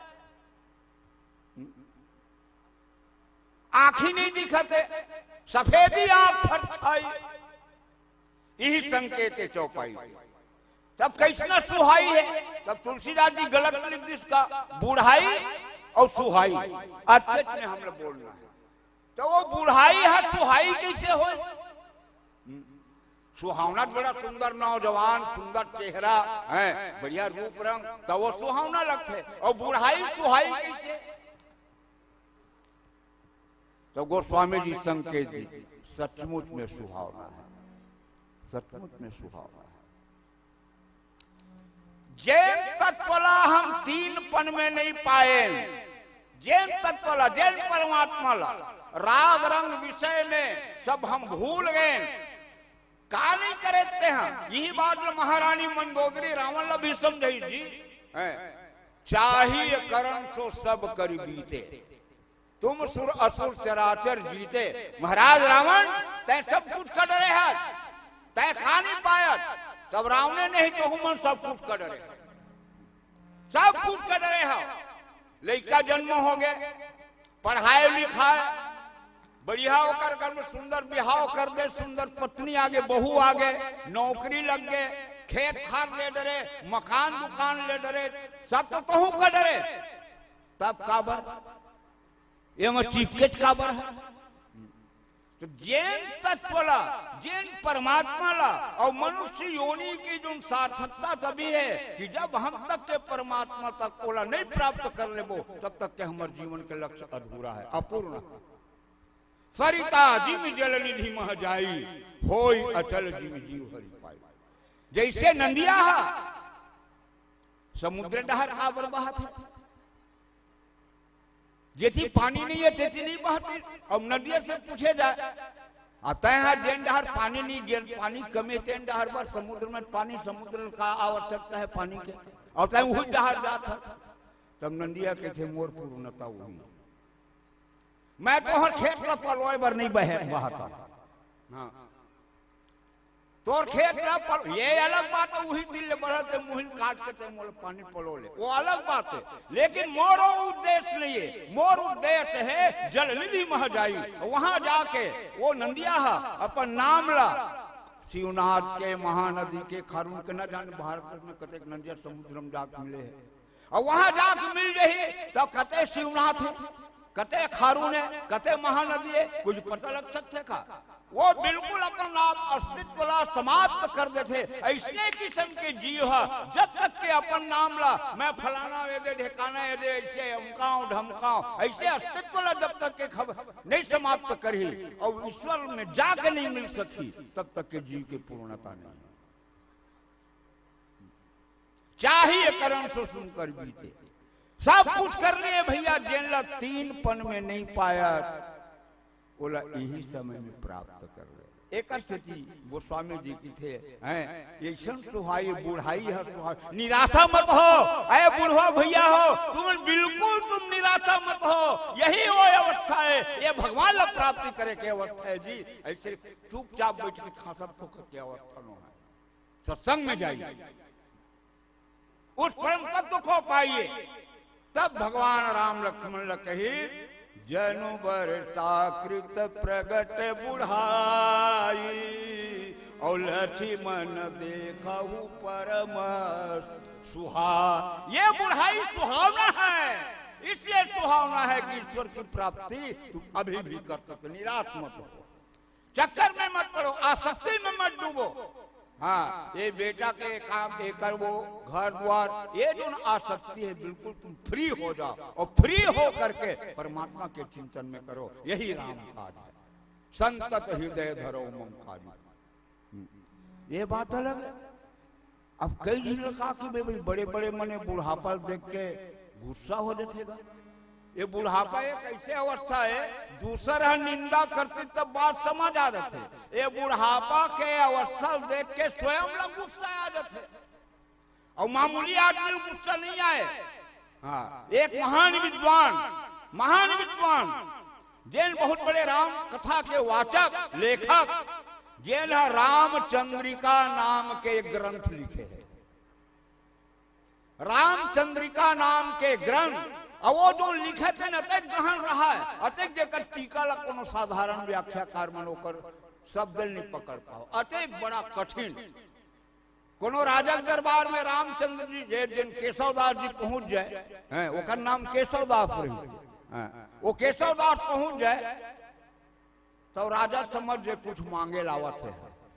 Speaker 5: आंखी नहीं दिखते, सफेदी आंख फरछाई, यही संकेत है चौपाई। तब कैसना सुहाई है, तब तुलसीदास जी गलत लिख दी इसका, बुढ़ाई और सुहाई अत्यंत में हम लोग बोलना है। तो वो बुढ़ाई है, सुहाई कैसे हो? सुहावना बड़ा सुंदर नौजवान, सुंदर चेहरा है, बढ़िया रूप रंग, तो वो सुहावना लगते, और बुढ़ाई सुहाई कैसे? तो गोस्वामी जी संकेत दी, सचमुच में सुहावना है, सचमुच में सुहावना है। जैन तत्वला हम तीन पन में नहीं पाए। जैन तत्वला, जैन परमात्मा ला राग रंग विषय में सब हम भूल गए। का नहीं करते हैं, यही बात महारानी मंदोदरी रावण ला भी समझाई जी। चाहिए करण सो सब कर बीते, तुम सुर असुर चराचर जीते। महाराज रावण तय सब कुछ कर रहे हैं, तय खा नहीं पाया, तब रावण नहीं तो हम सब कुछ कर रहे, सब कुछ कर रहे हैं। लड़का जन्म हो गए, पढ़ाए लिखाए, बढ़िया होकर घर में सुंदर बिहाव कर दे, सुंदर पत्नी आगे, बहू आगे, नौकरी लग गए, खेत खार ले डरे, मकान दुकान ले डरे, सब तो कहूं का डरे। तब काबर ये में चिपकेच काबर है। तो जैन तत्वला, जैन परमात्मा ला और मनुष्य योनि की जो सार्थकता तभी है कि जब हम तक के परमात्मा तक ओला नहीं प्राप्त कर लेबो, तब तक के हमारे जीवन के लक्ष्य अधूरा है, अपूर्ण। सरिता जिम जल निधि मह जाई, होई अचल जिम जीव हरि पाई। जैसे नंदिया समुद्र डहर काबर बहत है, जेथी पानी नहीं है तेथी नहीं बहती। अब नदिया से पूछे जाए आता है जेन डहर पानी नहीं गेल, पानी कमे तेन डहर पर समुद्र में पानी, समुद्र का आवश्यकता है पानी के, और तय वही डहर जाता। तब नंदिया के थे मोर पूर्णता वही, मैं तो हर खेत में पलवाए बर नहीं बहाता। हाँ तोर खेत में ये अलग बात है, वही दिल बढ़ते मुहिल काट के ते मोल पानी पलो ले, वो अलग बात है। लेकिन मोरो उद्देश्य नहीं है, मोर उद्देश्य है जल निधि मह जाई। वहां जाके वो नंदिया अपन नाम ला, शिवनाथ के महानदी के खारून के न जाने भारत में कते नंदिया समुद्र में जाके मिले है, और वहां जाके मिल रही तो कते शिवनाथ है, कते खारून है, कते महानदी है, कुछ पता लग सकते का। वो बिल्कुल अपना नाम अस्तित्व ला समाप्त कर देते। ऐसे किस्म के जीव है जब तक के अपन नाम ला, मैं फलाना ये दे ढेकाना ये दे, ऐसे अमकाऊं ढमकाऊं, ऐसे अस्तित्व ला जब तक के खबर नहीं समाप्त करी और ईश्वर में जाके नहीं मिल सकी, तब तक के जीव की पूर्णता नहीं। चाहिए करण सो सुनकर बीते, सब कुछ कर लिए भैया, जेन ला तीन पन में नहीं पाया, बोला यही समय में प्राप्त कर ले। एक स्थिति गोस्वामी जी की थे, हैं ऐसा सुहाई बुढ़ाई है सुहाई, निराशा मत हो, अरे बुढ़वा भैया हो, तुम बिल्कुल तुम निराशा मत हो, यही वो अवस्था है, ये भगवान ला प्राप्ति करे के अवस्था है जी। ऐसे चुपचाप बैठ के खासब को के अवस्था न है, सत्संग में जाइए, उस परम तत्व को पाइए, तब भगवान राम लक्ष्मण ला कही जनु बरसा कृत प्रगट बुढ़ाई, और लक्ष्मण देखहु परम सुहा। ये बुढ़ाई सुहावना है, इसलिए सुहावना है कि ईश्वर की प्राप्ति तुम अभी भी कर सकते। निराश मत हो, चक्कर में मत पड़ो, आसक्ति में मत डूबो। हाँ ये बेटा के काम ये कर, वो घर द्वार, ये जो आसक्ति है बिल्कुल तुम फ्री हो जाओ, और फ्री हो करके परमात्मा के चिंतन में करो, यही राम काज है। संतत हृदय धरो मम काज, ये बात अलग है। अब कई दिन कहा कि भाई बड़े बड़े मने बुढ़ापा देख के गुस्सा हो जाएगा। ये बुढ़ापा एक ऐसे अवस्था है, दूसरा निंदा करते तब बात समझ आ रहे थे। ये बुढ़ापा के अवस्था देख के स्वयं लोग गुस्सा आ जाते, और मामूली आदमी गुस्सा नहीं आए। हाँ एक महान विद्वान जैन बहुत बड़े राम कथा के वाचक लेखक, जैन रामचंद्रिका नाम के ग्रंथ लिखे हैं। रामचंद्रिका नाम के ग्रंथ, और वो जो लिखे थे अतक गहन रहा है, अतक जेकर टीका ला कोनो साधारण व्याख्याकार मनोकर शब्द नहीं पकड़ पाओ, अतक बड़ा कठिन। कोनो राजा दरबार में रामचंद्र जी जिन केशवदास जी पहुंच जाए, हैं ओकर नाम केशवदास रही, वो केशवदास पहुंच जाए तो राजा समझ जे कुछ मांगे लावत है,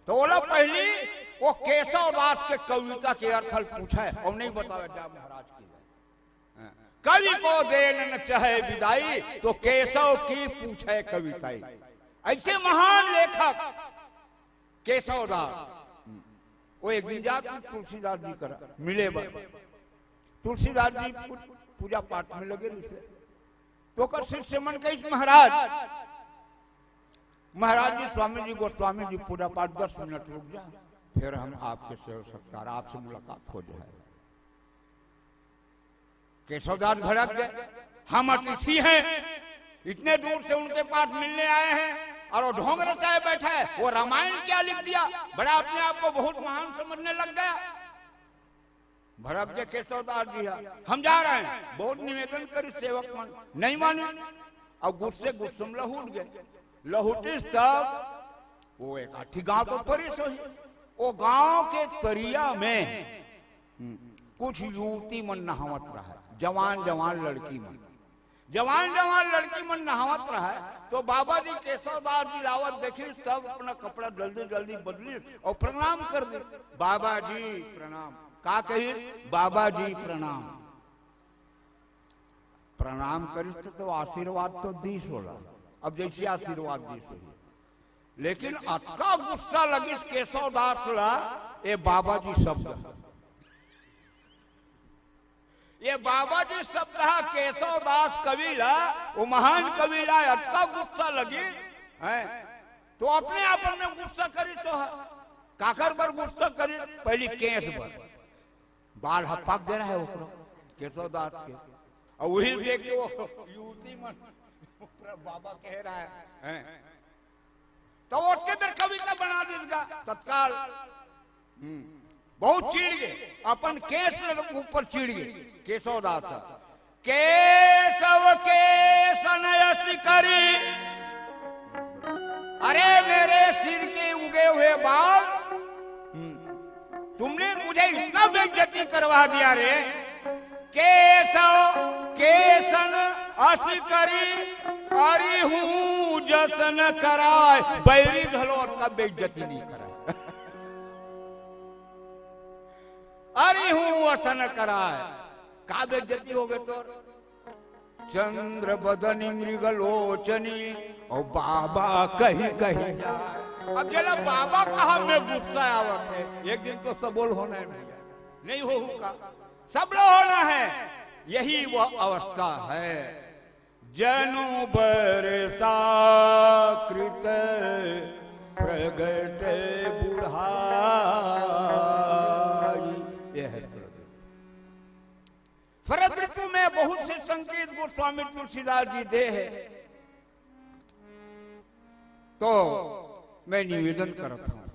Speaker 5: तो बोला पहली वो केशवदास के कविता के अर्थ पूछे और नहीं बतावे जा महाराज की। कवि को देन न चाहे विदाई, तो केशव की पूछे कविताई। ऐसे महान लेखक केशवदास वो एक दिन जाकर तुलसीदास जी करा मिले बा तुलसीदास जी पूजा पाठ में लगे रहे तो कर शिष्य मन कही महाराज महाराज जी स्वामी जी गोस्वामी जी पूजा पाठ 10 मिनट रुक जा फिर हम आपके सेवा सत्कार आपसे मुलाकात हो जाए। केशवदास भड़क गए, हम अतिथि हैं, इतने दूर से उनके पास मिलने आए हैं और वो ढोंग रचाए बैठा है, वो रामायण क्या लिख दिया, बड़ा अपने आप को बहुत महान समझने लग गया। भड़क के केशवदास जी हम जा रहे हैं, बहुत निवेदन करी सेवक मन नहीं माने और गुस्से गुस्से में लहूट गए। लहूटिस तब वो एक आठी गांव तो परिस हुई, वो गांव के तरिया में कुछ युवती मन नहावत रहा है, जवान जवान लड़की मन नहावत रहा है। तो बाबा जी केशवदास जी लावत देखी तब अपना कपड़ा जल्दी जल्दी बदली और प्रणाम कर दे। बाबा जी प्रणाम का कही, बाबा जी प्रणाम प्रणाम करी तो आशीर्वाद तो दी सोला, अब जैसे आशीर्वाद दी सोली, लेकिन अटका गुस्सा लगी केशवदास ला ये बाबा जी शब्द, ये बाबा जी शब्द है केशवदास कविला, वो महान कविला अटका गुस्सा लगी है तो अपने आप में गुस्सा करी तो है काकर पर गुस्सा करी, पहली केस पर बाल हपाक दे रहा है वो केशवदास के, और वही देख के वो युवती मन बाबा कह रहा है तो उसके फिर कविता बना देगा तत्काल। बहुत चिढ़ गए, अपन केस ऊपर चिढ़ गए केशवदास, केशव केसन यश करी, अरे मेरे सिर के उगे हुए बाल तुमने मुझे इतना बेइज्जती करवा दिया रे। केशव केसन अस करी अरे हूं जसन कराए, बैरी धलोर का बेइज्जती नहीं कराए, अरे हूं असन कराए का बेइज्जती हो गए तो। चंद्र बदनी मृगलोचनी और बाबा कहीं कहीं जाए, अब जरा बाबा कहा में गुस्सा आवत है, एक दिन तो सबोल होना है भैया, नहीं होगा सबलो होना है, यही वह अवस्था है। जनु बरसा कृत प्रगट बुढ़ाई, यह है शरद ऋतु में बहुत से संकेत गोस्वामी तुलसीदास जी दे है। तो मैं निवेदन करता हूं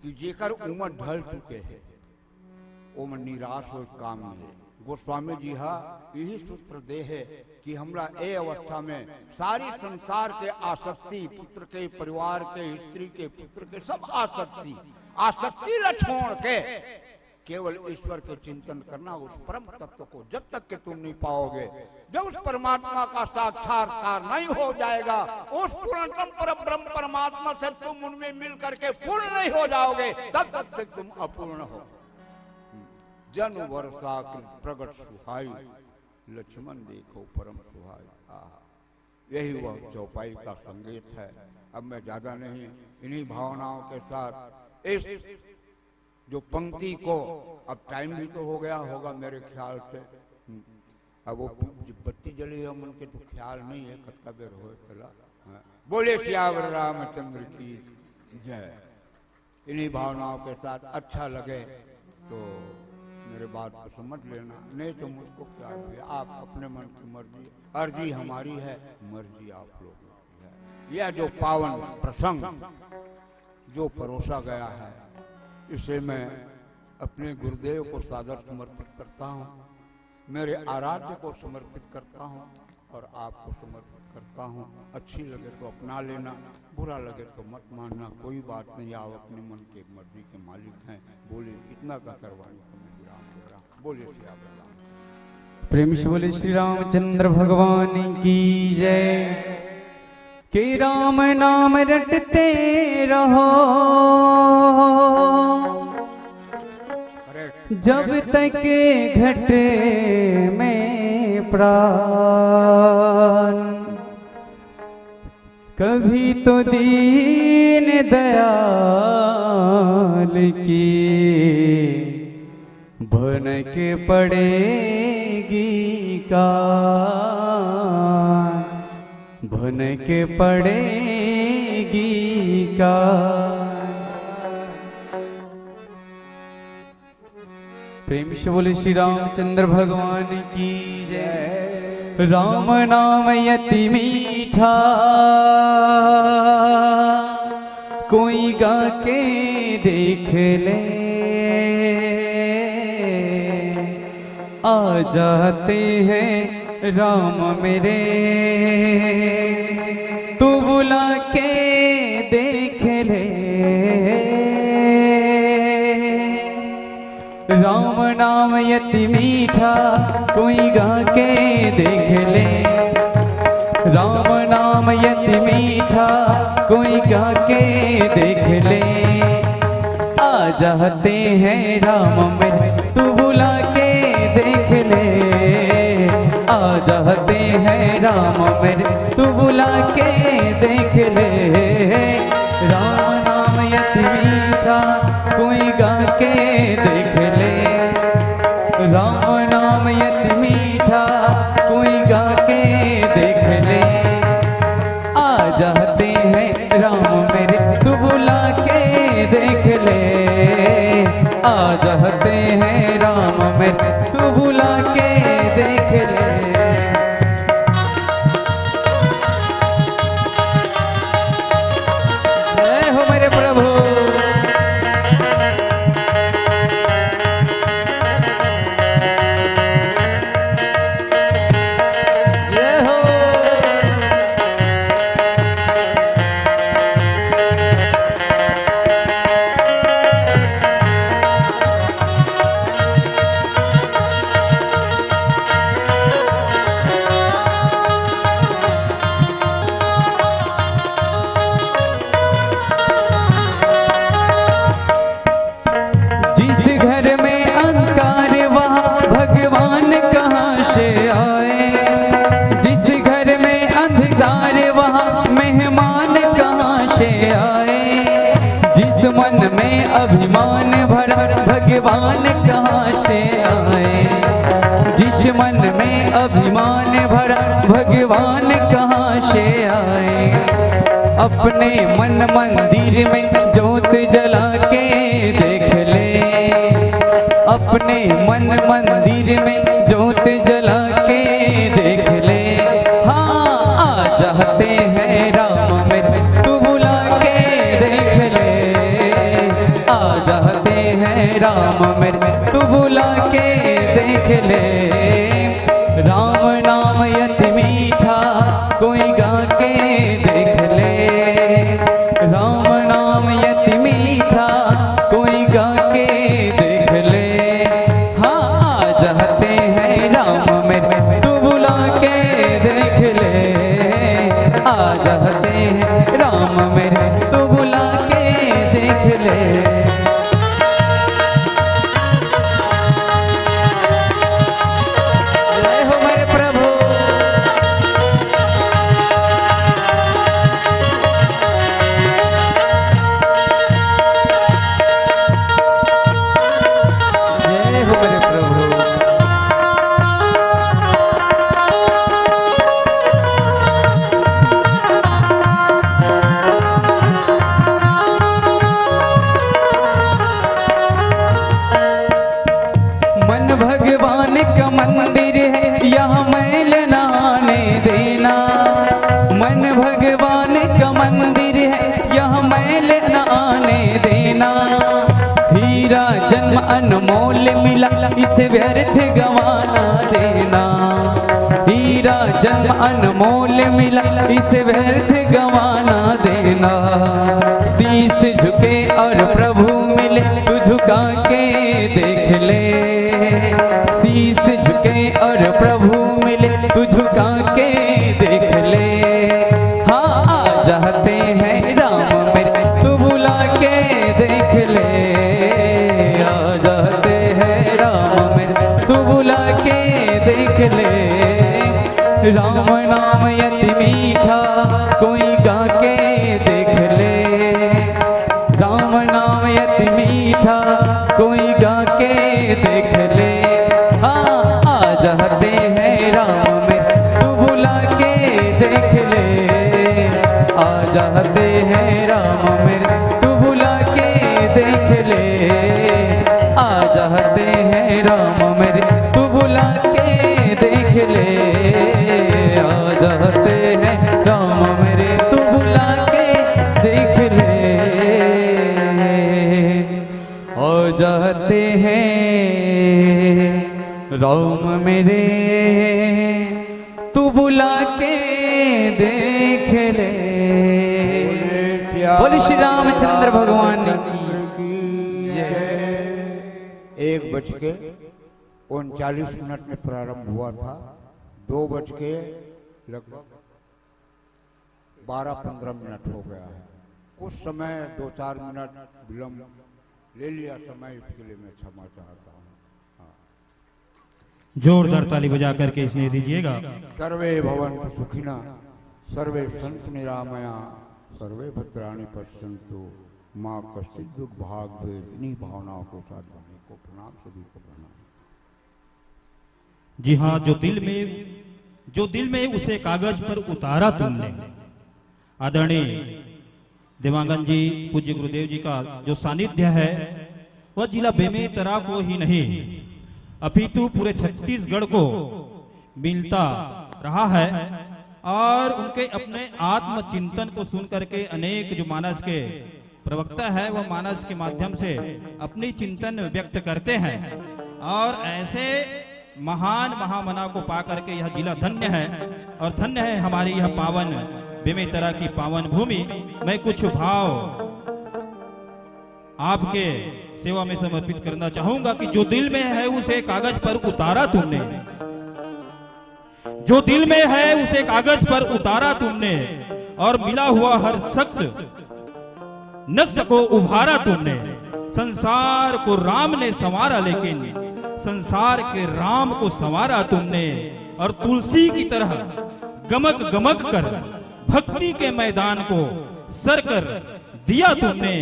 Speaker 5: कि जेकर उम्र ढल चुके हैं वो मन निराश हो काम है। गोस्वामी जी हा यही सूत्र दे है कि हमरा ए अवस्था में सारी संसार के आसक्ति, पुत्र के, परिवार के, स्त्री के, पुत्र के, सब आसक्ति ल छोड़ के केवल ईश्वर के चिंतन करना, उस परम तत्व को जब तक के तुम नहीं पाओगे, जब उस परमात्मा का साक्षात्कार नहीं हो जाएगा, उस पूर्णतम पर ब्रह्म परमात्मा से तुम उनमें मिल करके पूर्ण नहीं हो जाओगे, तब तक तुम अपूर्ण हो। जन वर्षा प्रगट सुहाई, लक्ष्मण देखो परम सुहाई, यही वह चौपाई का संगीत है। अब मैं ज्यादा नहीं, इन्हीं भावनाओं के साथ इस जो पंक्ति को, अब टाइम भी तो हो गया होगा मेरे ख्याल से, अब वो बत्ती जली है मन के तो ख्याल नहीं है, कद का बेर हो चला। बोले सियावर रामचंद्र की जय। इन्हीं भावनाओं के साथ अच्छा लगे तो मेरे बात को समझ लेना, नहीं तो मुझको क्या है, आप अपने मन की मर्जी, अर्जी हमारी है, मर्जी आप लोगों की है। यह जो पावन प्रसंग जो परोसा गया है, इसे मैं अपने गुरुदेव को सादर समर्पित करता हूँ, मेरे आराध्य को समर्पित करता हूँ और आपको समर्पित करता हूँ। अच्छी लगे तो अपना लेना, बुरा लगे तो मत मानना, कोई बात नहीं, आप अपने मन के मर्जी के मालिक हैं। बोले इतना का करवाने को मैं विराम दे रहा हूँ। बोले श्री राम।
Speaker 1: प्रेम से बोले श्री रामचंद्र भगवान की जय। कि राम नाम रटते रहो जब तक घटे में प्राण, कभी तो दीन दयाल की बन के पड़ेगी कार, बन के पड़ेगी कार। प्रेम से बोले श्री रामचंद्र भगवान की जय। राम नाम यति मीठा कोई गा के देख ले, आ जाते हैं राम मेरे तू बुला के देख ले। राम नाम यति मीठा कोई गा के देख ले, राम नाम यति मीठा कोई गा के देख ले। आ जाते हैं राम मेरे तू बुला के देख ले, आ जाते हैं राम मेरे तू बुला के देख ले। राम नाम यति मीठा कोई गा के देख ले, राम नाम यति मीठा कोई गा के देख ले। आ जाते हैं राम मेरे तू बुला के देख ले, आ जाते हैं राम मेरे तू बुला के देख ले। जय हो मेरे प्रभु। मन में अभिमान भरा भगवान कहाँ से आए, जिस मन में अभिमान भरा भगवान कहाँ से आए। अपने मन मंदिर में ज्योत जला के देख ले, अपने मन मंदिर में ज्योत जला के देख ले। हाँ आ जाते हैं राम मेरे तू बुला के देख ले, आ जाते हैं राम मेरे तू बुला के देख ले। राम नाम यति मीठा कोई गा के देख ले, राम नाम यति मीठा कोई गा के देख ले। हाँ आ जाते हैं राम मेरे तू बुला के देख ले, आ जाते हैं राम मेरे तू बुला के देख ले। जय हो मेरे प्रभु। जय हो मेरे प्रभु। मन भगवान का मंदिर है यहाँ मैल न आने देना, मन भगवान का मंदिर है यहाँ मैल न आने देना। हीरा जन्म अनमोल मिला इसे व्यर्थ गंवाना देना, हीरा जन्म अनमोल मिला इसे व्यर्थ गंवाना देना। शीश झुके और प्रभु मिले तू झुका के देख ले, शीश झुके और प्रभु मिले तू झुका के देख ले। हाँ आ जाते हैं राम मेरे तू बुला के देख ले, आ जाते हैं राम मेरे तू बुला के देख ले। राम नाम यति मीठा कोई गा कोई गा के देख ले। हाँ आ जाते हैं राम मेरे तू बुला के देख ले। आ जाते हैं राम मेरे तू बुला के देख ले। आ जाते हैं राम मेरे तू बुला के देख ले। आ जाते हैं राम मेरे तू बुला के देख ले। आ जाते हैं राम मेरे तू बुला के देख ले। बोले श्री रामचंद्र भगवान की जय।
Speaker 5: 1:39 में प्रारंभ हुआ था। 2 लगभग 12-15 हो गया है। कुछ समय 2-4 मिनट विलम्ब ले लिया समय, इसके लिए मैं क्षमा चाहता हूँ।
Speaker 3: जोरदार ताली बजा करके स्नेह दीजिएगा।
Speaker 5: सर्वे भवन्तु सुखिनः, सर्वे सन्तु निरामया, सर्वे भद्राणि पश्यन्तु, माँ कश्चित् दुर्भाग् भवेत्। इन्हीं भावनाओं के साथ बने को प्रणाम, सभी को प्रणाम।
Speaker 3: जी हाँ, जो दिल में उसे कागज पर उतारा तुमने। आदरणीय देवांगन जी, पूज्य गुरुदेव जी का जो सानिध्य है वह जिला बेमेतरा को ही नहीं अपितु पूरे छत्तीसगढ़ को मिलता रहा है। और उनके अपने आत्मचिंतन को सुन करके अनेक जो मानस के प्रवक्ता है वह मानस के माध्यम से अपनी चिंतन व्यक्त करते हैं। और ऐसे महान महामना को पा करके यह जिला धन्य है। और धन्य है हमारी यह पावन बेमेतरा की पावन भूमि। मैं कुछ भाव आपके सेवा में समर्पित करना चाहूंगा कि जो दिल में है उसे कागज पर उतारा तुमने। जो दिल में है उसे कागज पर उतारा तुमने। और मिला हुआ हर शख्स नक्श को उभारा तुमने। संसार को राम ने संवारा, लेकिन संसार के राम को संवारा तुमने। और तुलसी की तरह गमक गमक कर भक्ति के मैदान को सर कर दिया तुमने।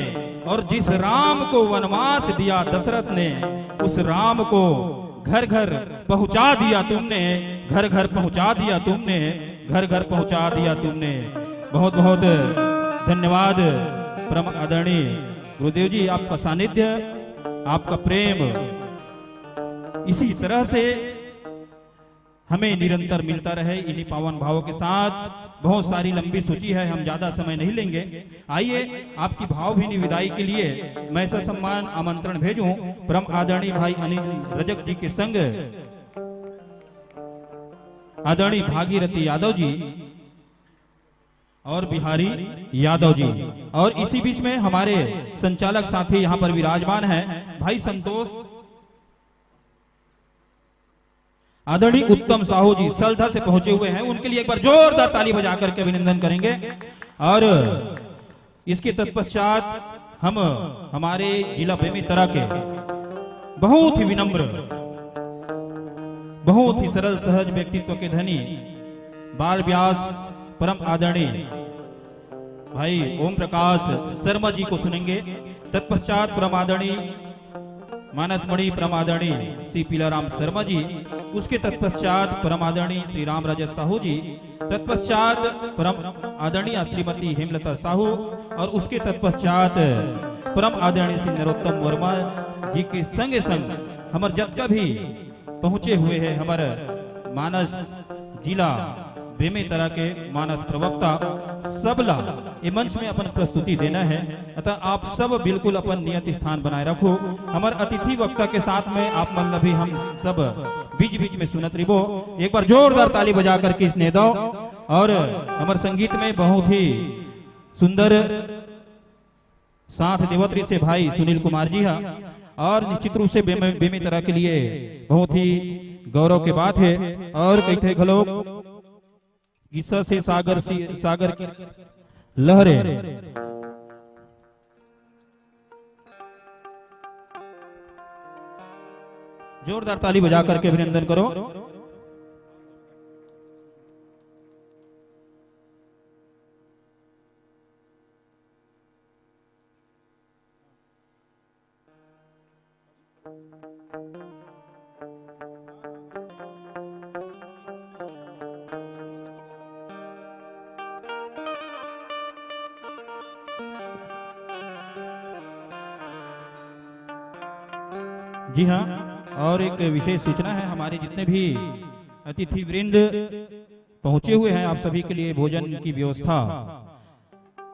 Speaker 3: और जिस राम को वनवास दिया दशरथ ने, उस राम को घर घर पहुंचा दिया तुमने। घर घर पहुंचा दिया तुमने, घर घर पहुंचा दिया तुमने। बहुत बहुत धन्यवाद परम आदरणीय गुरुदेव जी। आपका सानिध्य, आपका प्रेम इसी तरह से हमें निरंतर मिलता रहे। इन्हीं पावन भावों के साथ बहुत सारी लंबी सूची है, हम ज्यादा समय नहीं लेंगे। आइए आपकी भावभीनी विदाई के लिए मैं सम्मान आमंत्रण भेजूं परम आदरणीय भाई अनिल रजक जी के संग आदरणीय भागीरथी यादव जी और बिहारी यादव जी। और इसी बीच में हमारे संचालक साथी यहाँ पर विराजमान हैं भाई संतोष, आदरणीय उत्तम साहू जी सलधा से पहुंचे हुए हैं। उनके लिए एक बार जोरदार ताली बजा करके अभिनंदन करेंगे। और इसके तत्पश्चात हम हमारे जिला बेमेतरा के बहुत ही विनम्र, बहुत ही सरल सहज व्यक्तित्व के धनी बाल व्यास परम आदरणीय भाई ओम प्रकाश शर्मा जी को सुनेंगे। तत्पश्चात परम आदरणीय मानसमणि परम आदरणीय श्री पीलाराम शर्मा जी, उसके तत्पश्चात परम आदरणीय श्री राम राजा साहू जी, तत्पश्चात परम आदरणीय श्रीमती हेमलता साहू, और उसके तत्पश्चात परम आदरणीय श्री नरोत्तम वर्मा जी के संगे संग हमार जत्का भी पहुंचे हुए हैं हमारे मानस जिला बेमेतरा के मानस प्रवक्ता सबला ये मंच में अपन प्रस्तुति देना है। अतः आप सब बिल्कुल अपन नियत स्थान बनाए रखो। हमारे अतिथि वक्ता के साथ में आप मन भी हम सब बीच बीच में सुनत रिबो। एक बार जोरदार ताली बजा करके स्नेह दो। और हमारे संगीत में बहुत ही सुंदर साथ देवत्री से भाई सुनील कुमार जी है। और निश्चित रूप से बेमेतरा के लिए बहुत ही गौरव के बात है। और कहते घलोक ईसा से सागर की लहरें। जोरदार ताली बजा करके अभिनंदन करो। जी हाँ, और एक विशेष सूचना है, हमारे जितने भी अतिथि वृंद पहुंचे हुए हैं, आप सभी के लिए भोजन की व्यवस्था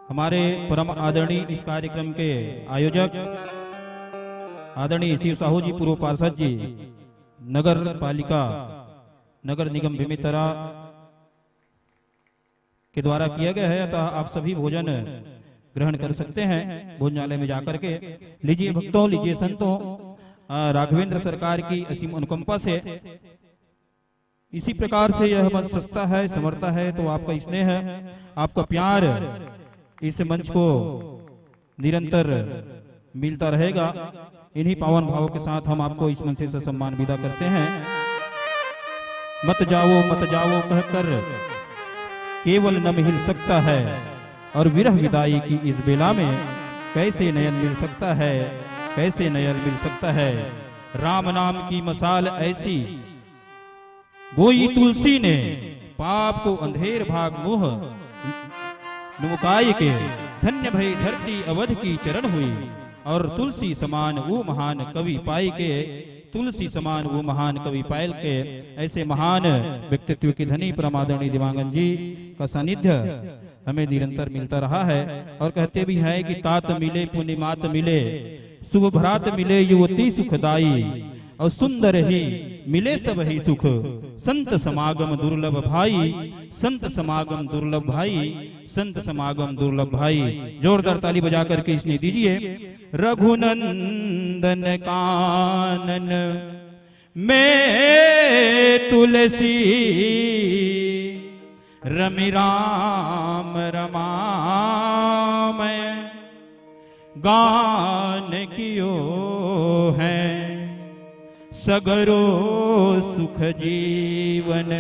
Speaker 3: हमारे परम आदरणीय इस कार्यक्रम के आयोजक आदरणीय शिव साहू जी, पूर्व पार्षद जी, नगर पालिका नगर निगम बेमेतरा के द्वारा किया गया है। अतः आप सभी भोजन ग्रहण कर सकते हैं भोजनालय में जाकर के। लीजिए भक्तों, लीजिए संतों, राघवेंद्र सरकार की असीम अनुकंपा से इसी प्रकार से यह मंच सस्ता है, समर्था है, तो आपका स्नेह है, आपका प्यार इस मंच को निरंतर मिलता रहेगा। इन्हीं पावन भावों के साथ हम आपको इस मंच से सम्मान विदा करते हैं। मत जाओ कहकर केवल न मिल सकता है, और विरह विदाई की इस बेला में कैसे नयन मिल सकता है, कैसे नयन मिल सकता है। राम नाम की मसाल ऐसी गोई तुलसी ने, पाप को अंधेर भाग मुह नुमुकाय के, धन्य भई धरती अवध की चरण हुई, और तुलसी समान वो महान कवि पाई के, तुलसी समान वो महान कवि पायल के। ऐसे महान व्यक्तित्व की धनी परमादरणीय दिवांगन जी का सानिध्य हमें निरंतर मिलता रहा है। और कहते भी है कि तात मिले पुण्यमात मिले, शुभ भ्रात मिले युवती सुखदाई, और सुंदर ही मिले सब ही सुख, संत समागम दुर्लभ भाई, संत समागम दुर्लभ भाई, संत समागम दुर्लभ भाई। जोरदार ताली बजा करके इसने दीजिए। रघुनंदन कानन में तुलसी, रमि राम रमामय, गान कियो है सगरो सुख जीवन,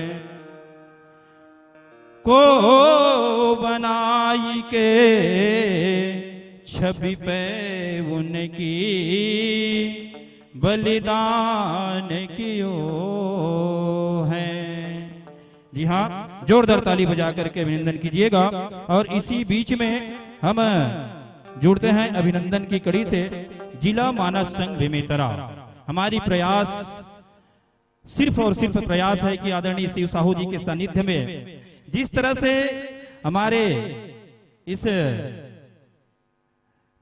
Speaker 3: को बनाई के छवि पे उनकी, बलिदान कियो है। जी हाँ, जोरदार ताली बजा करके अभिनंदन कीजिएगा। और इसी बीच में हम जुड़ते हैं अभिनंदन की कड़ी से जिला मानस संघ बेमेतरा। हमारी प्रयास सिर्फ और सिर्फ प्रयास है कि आदरणीय शिव साहू जी के सानिध्य में जिस तरह से हमारे इस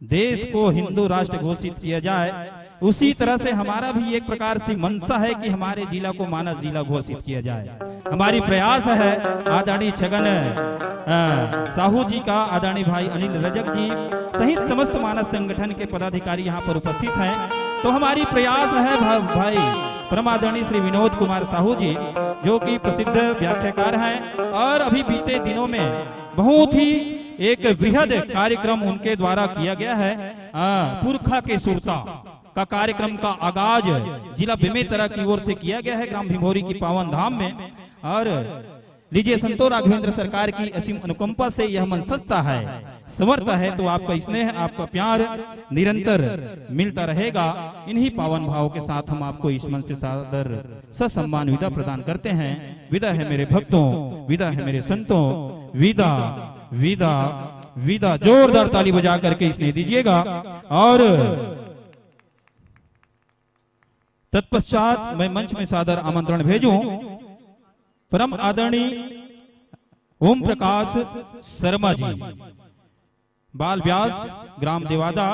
Speaker 3: देश को हिंदू राष्ट्र घोषित किया जाए, उसी तरह से हमारा भी एक प्रकार से मनसा है कि हमारे जिला को मानस जिला घोषित किया जाए। हमारी प्रयास है। आदरणीय छगन साहू जी का, आदरणीय भाई अनिल रजक जी सहित समस्त मानस संगठन के पदाधिकारी यहाँ पर उपस्थित हैं। तो हमारी प्रयास है भाई परमादरणीय श्री विनोद कुमार साहू जी, जो कि प्रसिद्ध व्याख्याकार हैं, और अभी बीते दिनों में बहुत ही एक बृहद कार्यक्रम उनके द्वारा किया गया है। पुरखा के सुरता का कार्यक्रम का आगाज जिला बेमेतरा की ओर से किया गया है, ग्राम भिमोरी की पावन धाम में। और लीजिए संतो, राघवेंद्र सरकार की असीम अनुकंपा से यह मन सस्ता है, समर्थ है, तो आपका स्नेह, आपका प्यार निरंतर मिलता रहेगा। इन्हीं पावन भाव के साथ हम आपको इस मन से सादर ससम्मान विदा प्रदान करते हैं। विदा है मेरे भक्तों, विदा है मेरे संतों, विदा विदा विदा। जोरदार ताली बजा करके इसने दीजिएगा। और तत्पश्चात मैं मंच में सादर आमंत्रण भेजूं परम आदरणीय ओम प्रकाश शर्मा जी, बाल व्यास, ग्राम देवादा,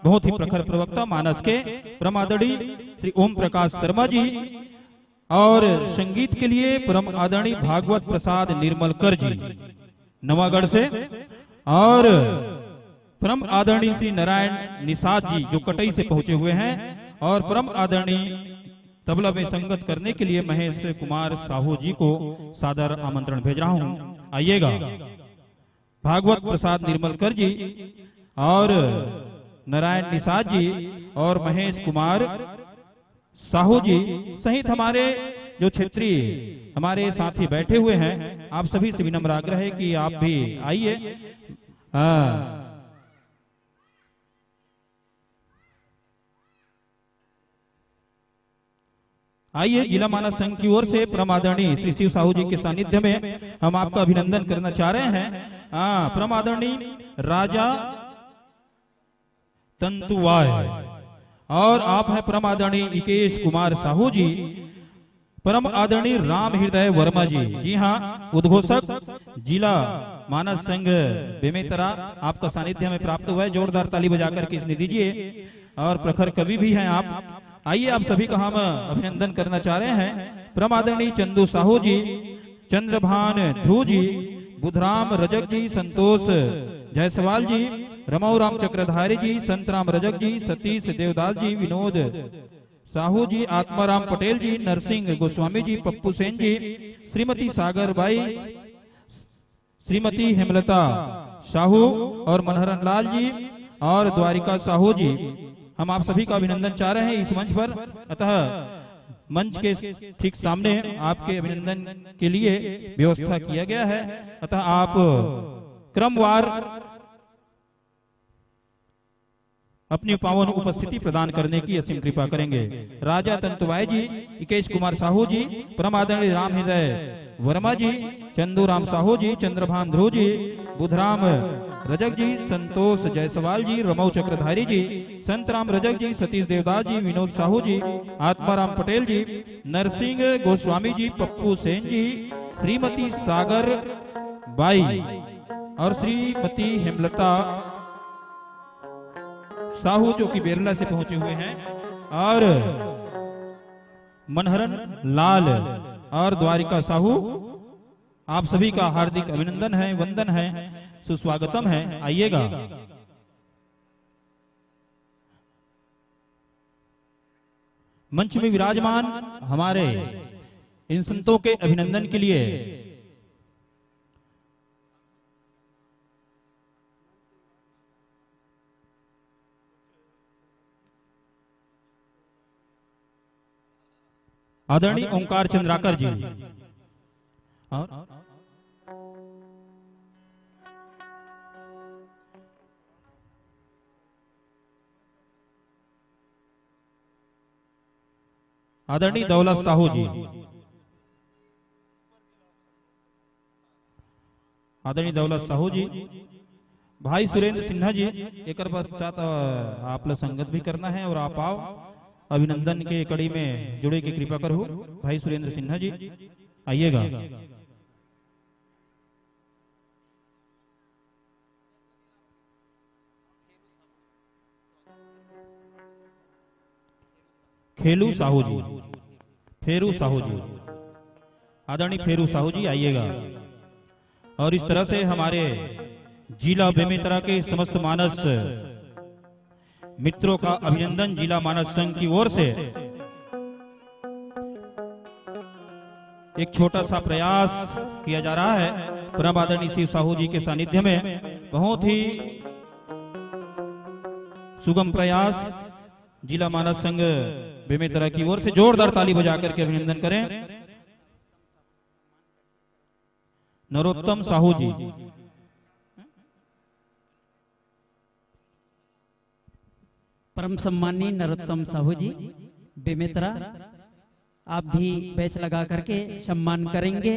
Speaker 3: बहुत ही प्रखर प्रवक्ता मानस के परम आदरणीय श्री ओम प्रकाश शर्मा जी। और संगीत के लिए परम आदरणीय भागवत प्रसाद निर्मलकर जी नवागढ़ से, और परम आदरणीय श्री नारायण निषाद जी जो कटई से पहुंचे हुए हैं, और परम आदरणीय तबला में संगत करने के लिए महेश कुमार साहू जी को सादर आमंत्रण भेज रहा हूं। आइएगा। भागवत प्रसाद निर्मलकर जी और नारायण निषाद जी और महेश कुमार साहू जी सहित हमारे जो क्षेत्रीय हमारे साथी बैठे हुए हैं, आप सभी से विनम्र आग्रह है कि आप भी आइए। आइए जिला मानस संघ की ओर से परम आदरणीय श्री शिव साहू जी के सानिध्य में हम आपका अभिनंदन करना चाह रहे हैं। परम आदरणीय राजा तंतुवाय और आप हैं परम आदरणीय इकेश कुमार साहू जी, परम आदरणीय राम हृदय वर्मा जी। जी हाँ, उद्घोषक जिला मानस संघ बेमेतरा आपका सानिध्य हमें प्राप्त हुआ है। जोरदार ताली बजाकर के इसने दीजिए। और प्रखर कवि भी हैं आप। आइए आप सभी का हम अभिनंदन करना चाह रहे हैं। परम आदरणीय चंदू साहू जी, चंद्रभान ध्रुव जी, बुधराम रजक जी, संतोष जायसवाल जी, रमऊ राम चक्रधारी जी, संतराम रजक जी, सतीश देवदास जी, विनोद साहू जी, आत्माराम पटेल जी, नरसिंह गोस्वामी जी, पप्पू सेन जी, श्रीमती सागर बाई, श्रीमती हेमलता साहू और मनहरन लाल जी और द्वारिका साहू जी। हम आप सभी का अभिनंदन चाह रहे हैं इस मंच पर। अतः मंच के ठीक सामने आपके अभिनंदन के लिए व्यवस्था किया गया है। अतः आप क्रमवार अपनी पावन उपस्थिति प्रदान करने की असीम कृपा करेंगे। राजा तंतुवाय जी, इकेश कुमार साहू जी, परम आदरणीय राम हृदय वर्मा जी, चंदू राम साहू जी, चंद्रभान ध्रुव जी, बुधराम रजक जी, संतोष जायसवाल जी, रमऊ चक्रधारी जी, संतराम रजक जी, सतीश देवदास जी, विनोद साहू जी, आत्माराम पटेल जी, नरसिंह गोस्वामी जी, पप्पू सेन जी, श्रीमती सागर बाई और श्रीमती हेमलता साहू जो कि बेरला से पहुंचे हुए हैं, और मनहरन लाल और द्वारिका साहू। आप सभी का हार्दिक अभिनंदन है, वंदन है, सुस्वागतम है। आइएगा। मंच में विराजमान हमारे इन संतों के अभिनंदन के लिए आदरणीय ओंकार चंद्राकर जी और आदरणीय दौलत साहू जी, आदरणीय दौलत साहू जी, भाई सुरेंद्र सिन्हा जी। एक पश्चात आप संगत भी करना है और आप आओ अभिनंदन के कड़ी में जुड़े की कृपा करो। भाई सुरेंद्र सिन्हा जी आइएगा। खेलू साहू जी, फेरू साहू जी, आदरणीय फेरू साहू जी आइएगा। और इस तरह से हमारे जिला बेमेतरा के समस्त मानस मित्रों का अभिनंदन जिला मानस संघ की ओर से एक छोटा सा प्रयास किया जा रहा है। परम आदरणीय शिव साहू जी के सानिध्य में बहुत ही सुगम प्रयास जिला मानस संघ बेमेतरा की ओर से जोरदार ताली बजा करके अभिनंदन करें। नरोत्तम साहू जी,
Speaker 6: परम सम्मानीय नरोत्तम साहू जी बेमेतरा, आप भी पैच लगा करके सम्मान करेंगे।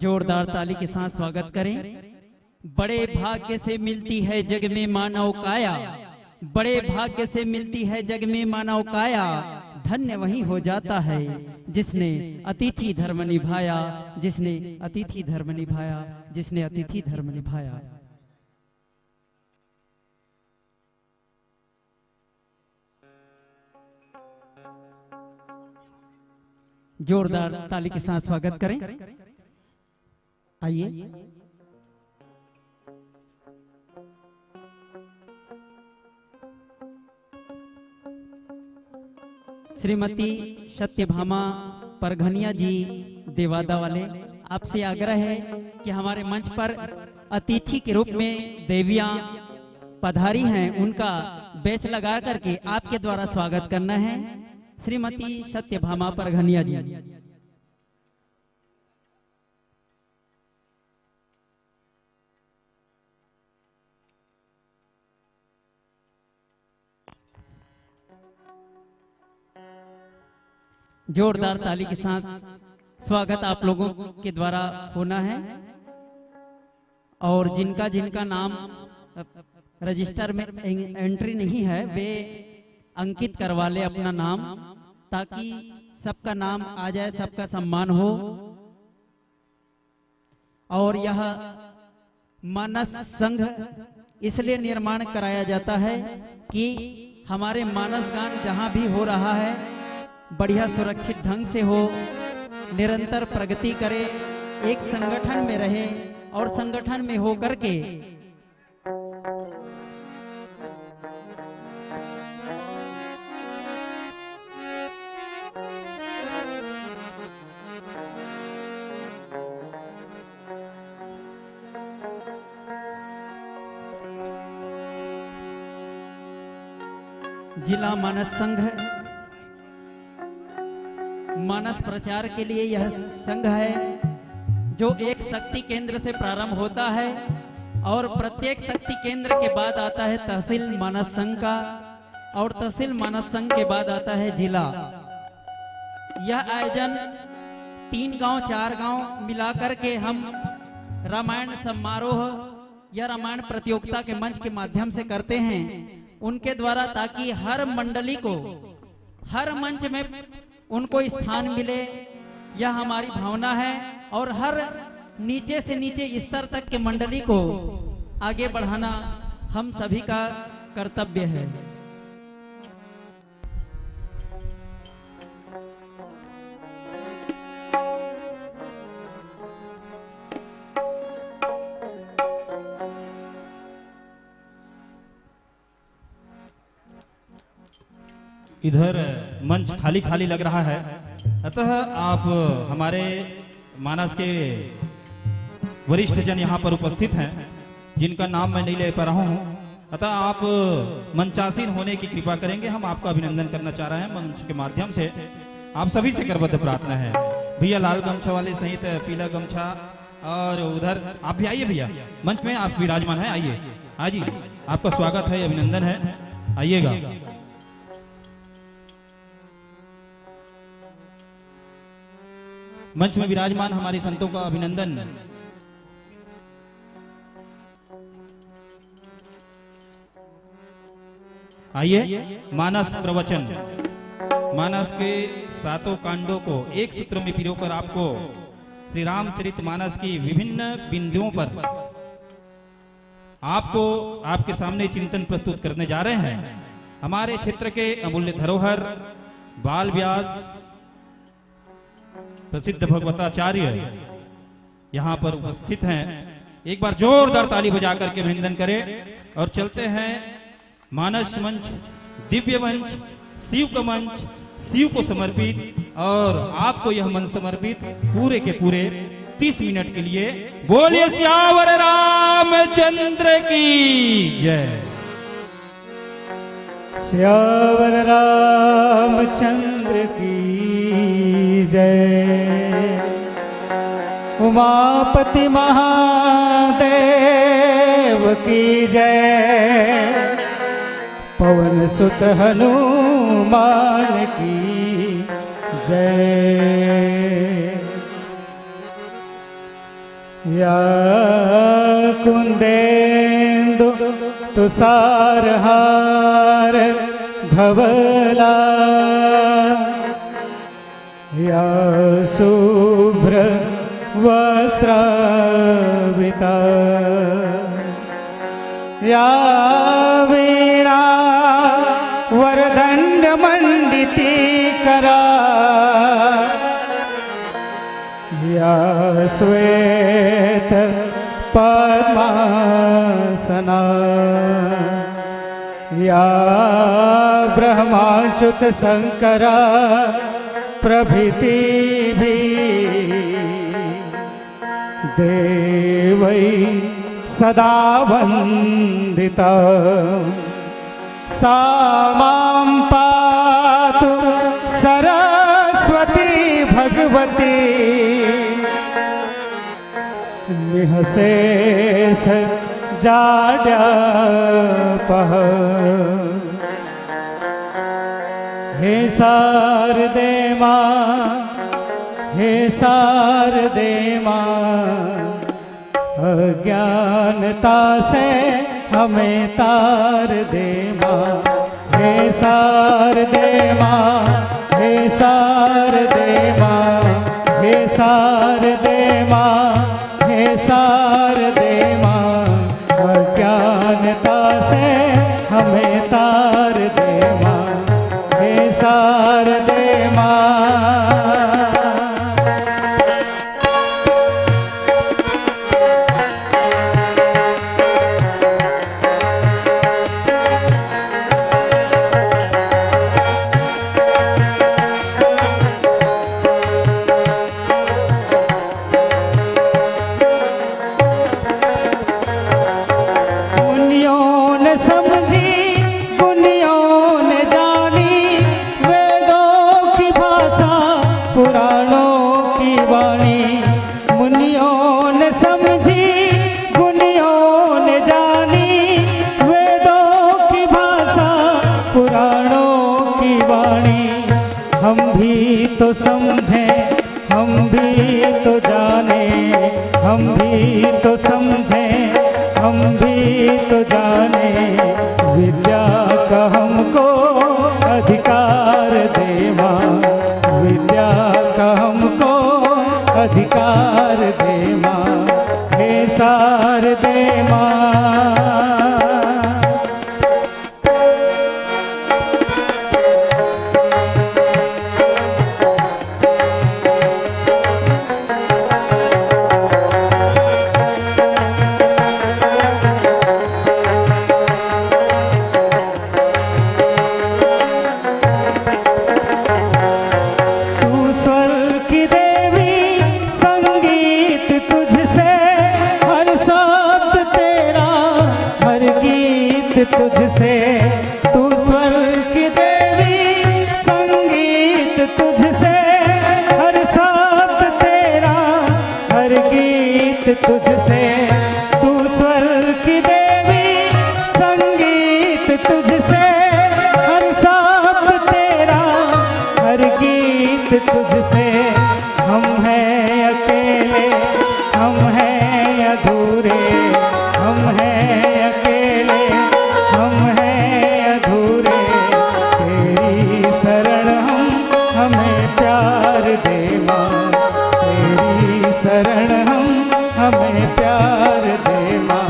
Speaker 6: जोरदार ताली के साथ स्वागत करें। बड़े भाग्य से मिलती है जग में मानव काया, बड़े भाग्य से मिलती है जग में मानव काया, धन्य वही हो जाता है जिसने अतिथि धर्म निभाया, जिसने अतिथि धर्म निभाया, जिसने अतिथि धर्म निभाया। जोरदार ताली के साथ स्वागत करें। आइए श्रीमती सत्यभामा परघनिया जी देवादा वाले, आपसे आग्रह है कि हमारे मंच पर अतिथि के रूप में देवियां पधारी हैं, उनका बैच लगा करके आपके द्वारा स्वागत करना है। श्रीमती सत्यभामा परघनिया जी। जोरदार ताली के साथ स्वागत आप लोगों के द्वारा होना है। और जिनका जिनका नाम रजिस्टर में एंट्री नहीं है वे अंकित करवा ले अपना नाम, ताकि सबका नाम आ जाए, सबका सम्मान हो। और यह मानस संघ इसलिए निर्माण कराया जाता है कि हमारे मानस गान जहां भी हो रहा है बढ़िया सुरक्षित ढंग से हो, निरंतर प्रगति करे, एक संगठन में रहे और संगठन में हो करके जिला मानस संघ मानस प्रचार के लिए यह संघ है जो एक शक्ति केंद्र से प्रारंभ होता है और प्रत्येक शक्ति केंद्र के बाद आता है तहसील मानस संघ का, और तहसील मानस संघ के बाद आता है जिला। यह आयोजन 3 गांव 4 गांव मिलाकर के हम रामायण समारोह या रामायण प्रतियोगिता के मंच के माध्यम से करते हैं उनके द्वारा, ताकि हर मंडली को हर मंच में उनको स्थान मिले, यह हमारी भावना है। और हर नीचे से नीचे स्तर तक के मंडली को आगे बढ़ाना हम सभी का कर्तव्य है।
Speaker 3: इधर मंच खाली खाली लग रहा है, अतः आप हमारे मानस के वरिष्ठ जन यहाँ पर उपस्थित हैं जिनका नाम मैं नहीं ले पा रहा हूँ, अतः आप मंचासीन होने की कृपा करेंगे। हम आपका अभिनंदन करना चाह रहे हैं मंच के माध्यम से। आप सभी से करबद्ध प्रार्थना है, भैया लाल गमछा वाले सहित पीला गमछा, और उधर आप भी आइए भैया, मंच में आप विराजमान हैं, आइए। हाँ जी, आपका स्वागत है, अभिनंदन है, आइएगा। मंच में विराजमान हमारे संतों का अभिनंदन। आइए, मानस प्रवचन। मानस के 7 कांडों को एक सूत्र में पिरोकर आपको श्री रामचरित मानस की विभिन्न बिंदुओं पर आपको आपके सामने चिंतन प्रस्तुत करने जा रहे हैं। हमारे क्षेत्र के अमूल्य धरोहर बाल व्यास प्रसिद्ध भगवताचार्य यहाँ पर उपस्थित हैं। एक बार जोरदार ताली बजा करके अभिनंदन करें और चलते हैं मानस मंच, दिव्य मंच, शिव का मंच, शिव को समर्पित, और आपको यह मंच समर्पित पूरे के पूरे 30 मिनट के लिए। बोलिए सियावर रामचंद्र की जय।
Speaker 7: सियावर रामचंद्र की जय। उमापति महादेव की जय। पवन सुत हनुमान की जय। या कुंदेन्दु तुषारहार धवला, या शुभ्र वस्त्रावृता, या वीणा वरदंड मंडिती करा, या श्वेत पद्मासना, या ब्रह्माशुत शंकरा प्रभृति भी देवै सदा वंदिता। सा मां पातु निहसे जाड्या पह हे शारदे मां हे शारदे मां अज्ञानता से हमें तार दे मां हे शारदे मां हे शारदे मां हे शारदे मां हे शारदे मां अज्ञानता से हमें तार दे मां हे शारदे मां तो समझें हम भी तो जाने हम भी तो समझें हम भी तो जाने विद्या का हमको अधिकार दे मां विद्या का हमको अधिकार दे मां हे शारदे मां तुझसे तू स्वर की देवी संगीत तुझसे हर शब्द तेरा हर गीत तुझसे तू स्वर की देवी संगीत तुझसे हर शब्द तेरा हर गीत तुझसे हम हैं अकेले हम हैं अधूरे हम हैं अकेले हम हैं अधूरे तेरी शरण हमें प्यार दे मां तेरी शरण हमें प्यार दे मां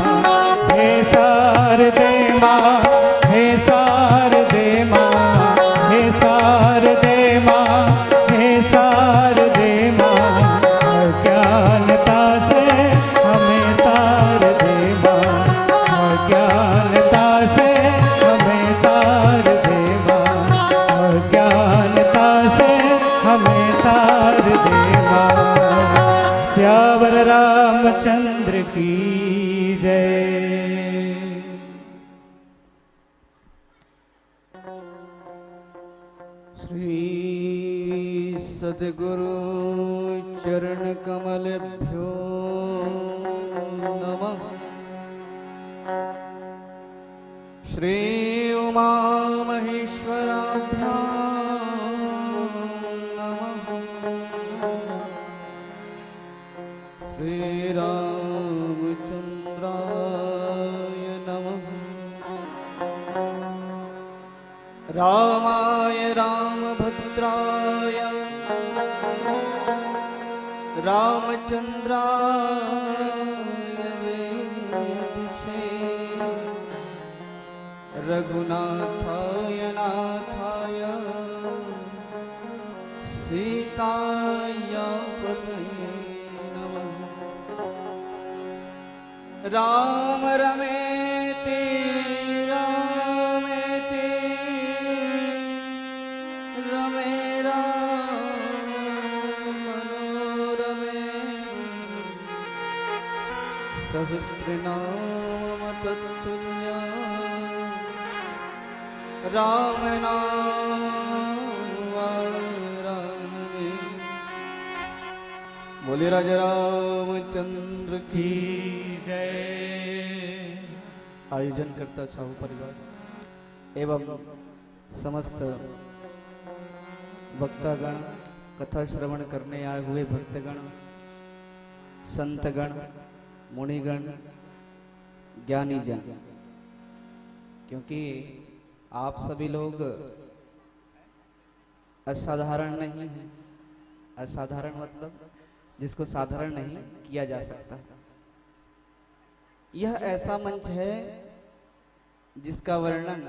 Speaker 7: हे शारदे मां हे शारदे मां हे शारदे मां हे शारदे मां अज्ञानता से हमें तार दे मां अज्ञानता से हमें तार दे मां अज्ञानता से हमें तार दे मां श्यावर रामचंद्र की जय।
Speaker 5: श्री सद्गुरु चरण कमलभ्यो नमः। श्री उमा महेश्वराभ्यां नमः। श्री रामचंद्राय नमः। रामाय रामभद्राय रामचंद्राय वेधसे रघुनाथाय नाथाय सीताया पतये नमः। राम रमेति रामेति रमे राम मनोरमे सहस्रनाम तत्तुल्य राम नाम
Speaker 1: बोले राजा रामचंद्र की
Speaker 7: जय।
Speaker 1: आयोजन करता साहू परिवार एवं समस्त भक्तगण, कथा श्रवण करने आए हुए भक्तगण, संतगण, मुनिगण, ज्ञानी जन, क्योंकि आप सभी लोग असाधारण नहीं हैं। असाधारण मतलब जिसको साधारण नहीं किया जा सकता। यह ऐसा मंच है जिसका वर्णन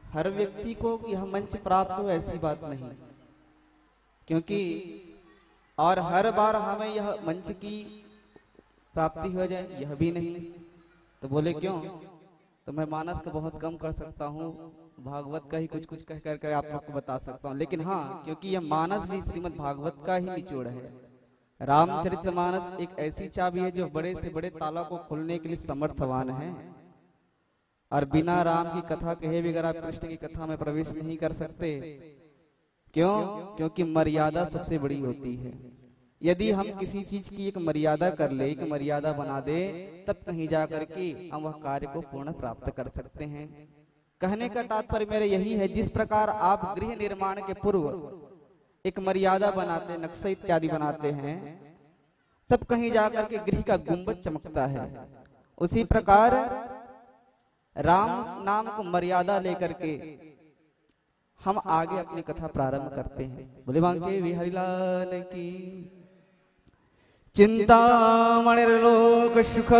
Speaker 1: हर व्यक्ति को यह मंच प्राप्त हो ऐसी बात नहीं, क्योंकि और हर बार हमें यह मंच की प्राप्ति हो जाए यह भी नहीं। तो बोले क्यों? तो मैं मानस को बहुत कम कर सकता हूँ, भागवत का ही कुछ कुछ कह कर आप लोग को बता सकता हूँ, लेकिन हाँ, क्योंकि यह मानस भी श्रीमद् भागवत का ही निचोड़ है। रामचरितमानस एक ऐसी चाबी है जो बड़े से बड़े ताला को खोलने के लिए समर्थवान है, और बिना राम की कथा कहे बगैर आप कृष्ण की कथा में प्रवेश नहीं कर सकते। क्यों? क्योंकि मर्यादा सबसे बड़ी होती है। यदि हम किसी चीज की एक मर्यादा कर ले, एक मर्यादा बना दे, तब कहीं जा करके हम वह कार्य को पूर्ण प्राप्त कर सकते हैं। कहने का तात्पर्य मेरा यही है, जिस प्रकार आप गृह निर्माण के पूर्व एक मर्यादा बनाते, नक्शा इत्यादि बनाते हैं, तब कहीं जाकर के गृह का गुंबद चमकता है। उसी प्रकार राम नाम को मर्यादा लेकर के हम आगे अपनी कथा प्रारंभ करते हैं। बोले बांके बिहारी लाल की। चिंतामणिर्लोक सुख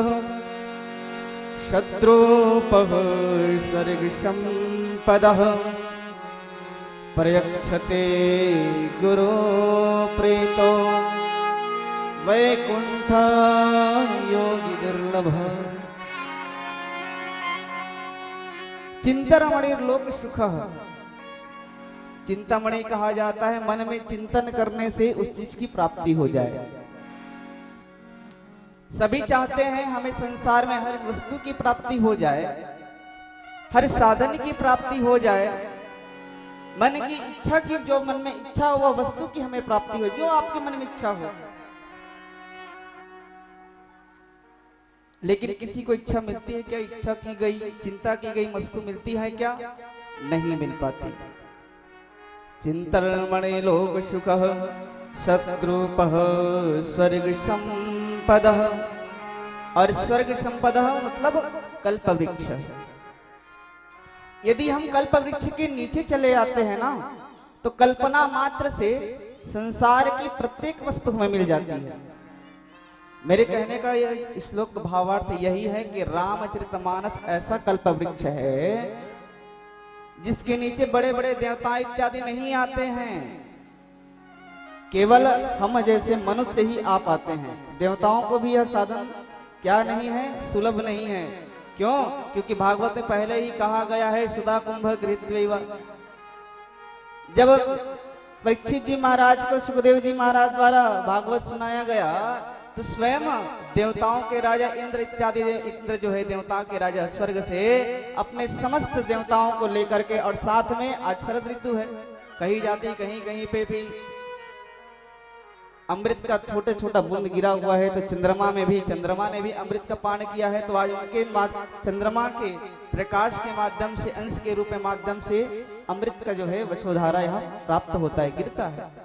Speaker 1: शत्रुपः स्वर्ग संपदः प्रयक्षते गुरो प्रेतो वैकुंठ योगी दुर्लभ। चिंतामणिर्लोक सुख, चिंतामणि कहा जाता है मन में चिंतन करने से उस चीज की प्राप्ति हो जाए। सभी चाहते हैं हमें संसार में हर वस्तु की प्राप्ति हो जाए, हर साधन की प्राप्ति हो जाए, मन की इच्छा की, जो मन में इच्छा हो वह वस्तु की हमें प्राप्ति हो, जो आपके मन में इच्छा हो। लेकिन किसी को इच्छा मिलती है क्या? इच्छा की गई, चिंता की गई वस्तु मिलती है क्या? नहीं मिल पाती। चिंतनमणि लोक सुख शत्रुपः स्वर्ग संपदः, और स्वर्ग संपदः मतलब कल्प वृक्ष। यदि हम कल्प वृक्ष के नीचे चले आते हैं ना, तो कल्पना मात्र से संसार की प्रत्येक वस्तु हमें मिल जाती है। मेरे कहने का यह श्लोक भावार्थ यही है कि रामचरितमानस ऐसा कल्प वृक्ष है जिसके नीचे बड़े बड़े देवता इत्यादि नहीं आते हैं, केवल हम जैसे मनुष्य ही आ पाते हैं। देवताओं को भी यह साधन क्या नहीं है? सुलभ नहीं है। क्यों? क्योंकि भागवत में पहले ही कहा गया है, सुधा कुंभ गृहीत्वैव। जब परीक्षित जी महाराज को सुखदेव जी महाराज द्वारा भागवत सुनाया गया, तो स्वयं देवताओं के राजा इंद्र इत्यादि, इंद्र जो है देवताओं के राजा, स्वर्ग से अपने समस्त देवताओं को लेकर के, और साथ में आज शरद ऋतु है, कहीं जाती कहीं कहीं पे भी अमृत का छोटे छोटा बूंद गिरा हुआ है, तो चंद्रमा ने भी अमृत का पान किया है। तो आज उनके चंद्रमा के प्रकाश के माध्यम से, अंश के रूप में माध्यम से अमृत का जो है वशोधारा यहाँ प्राप्त होता है, गिरता है।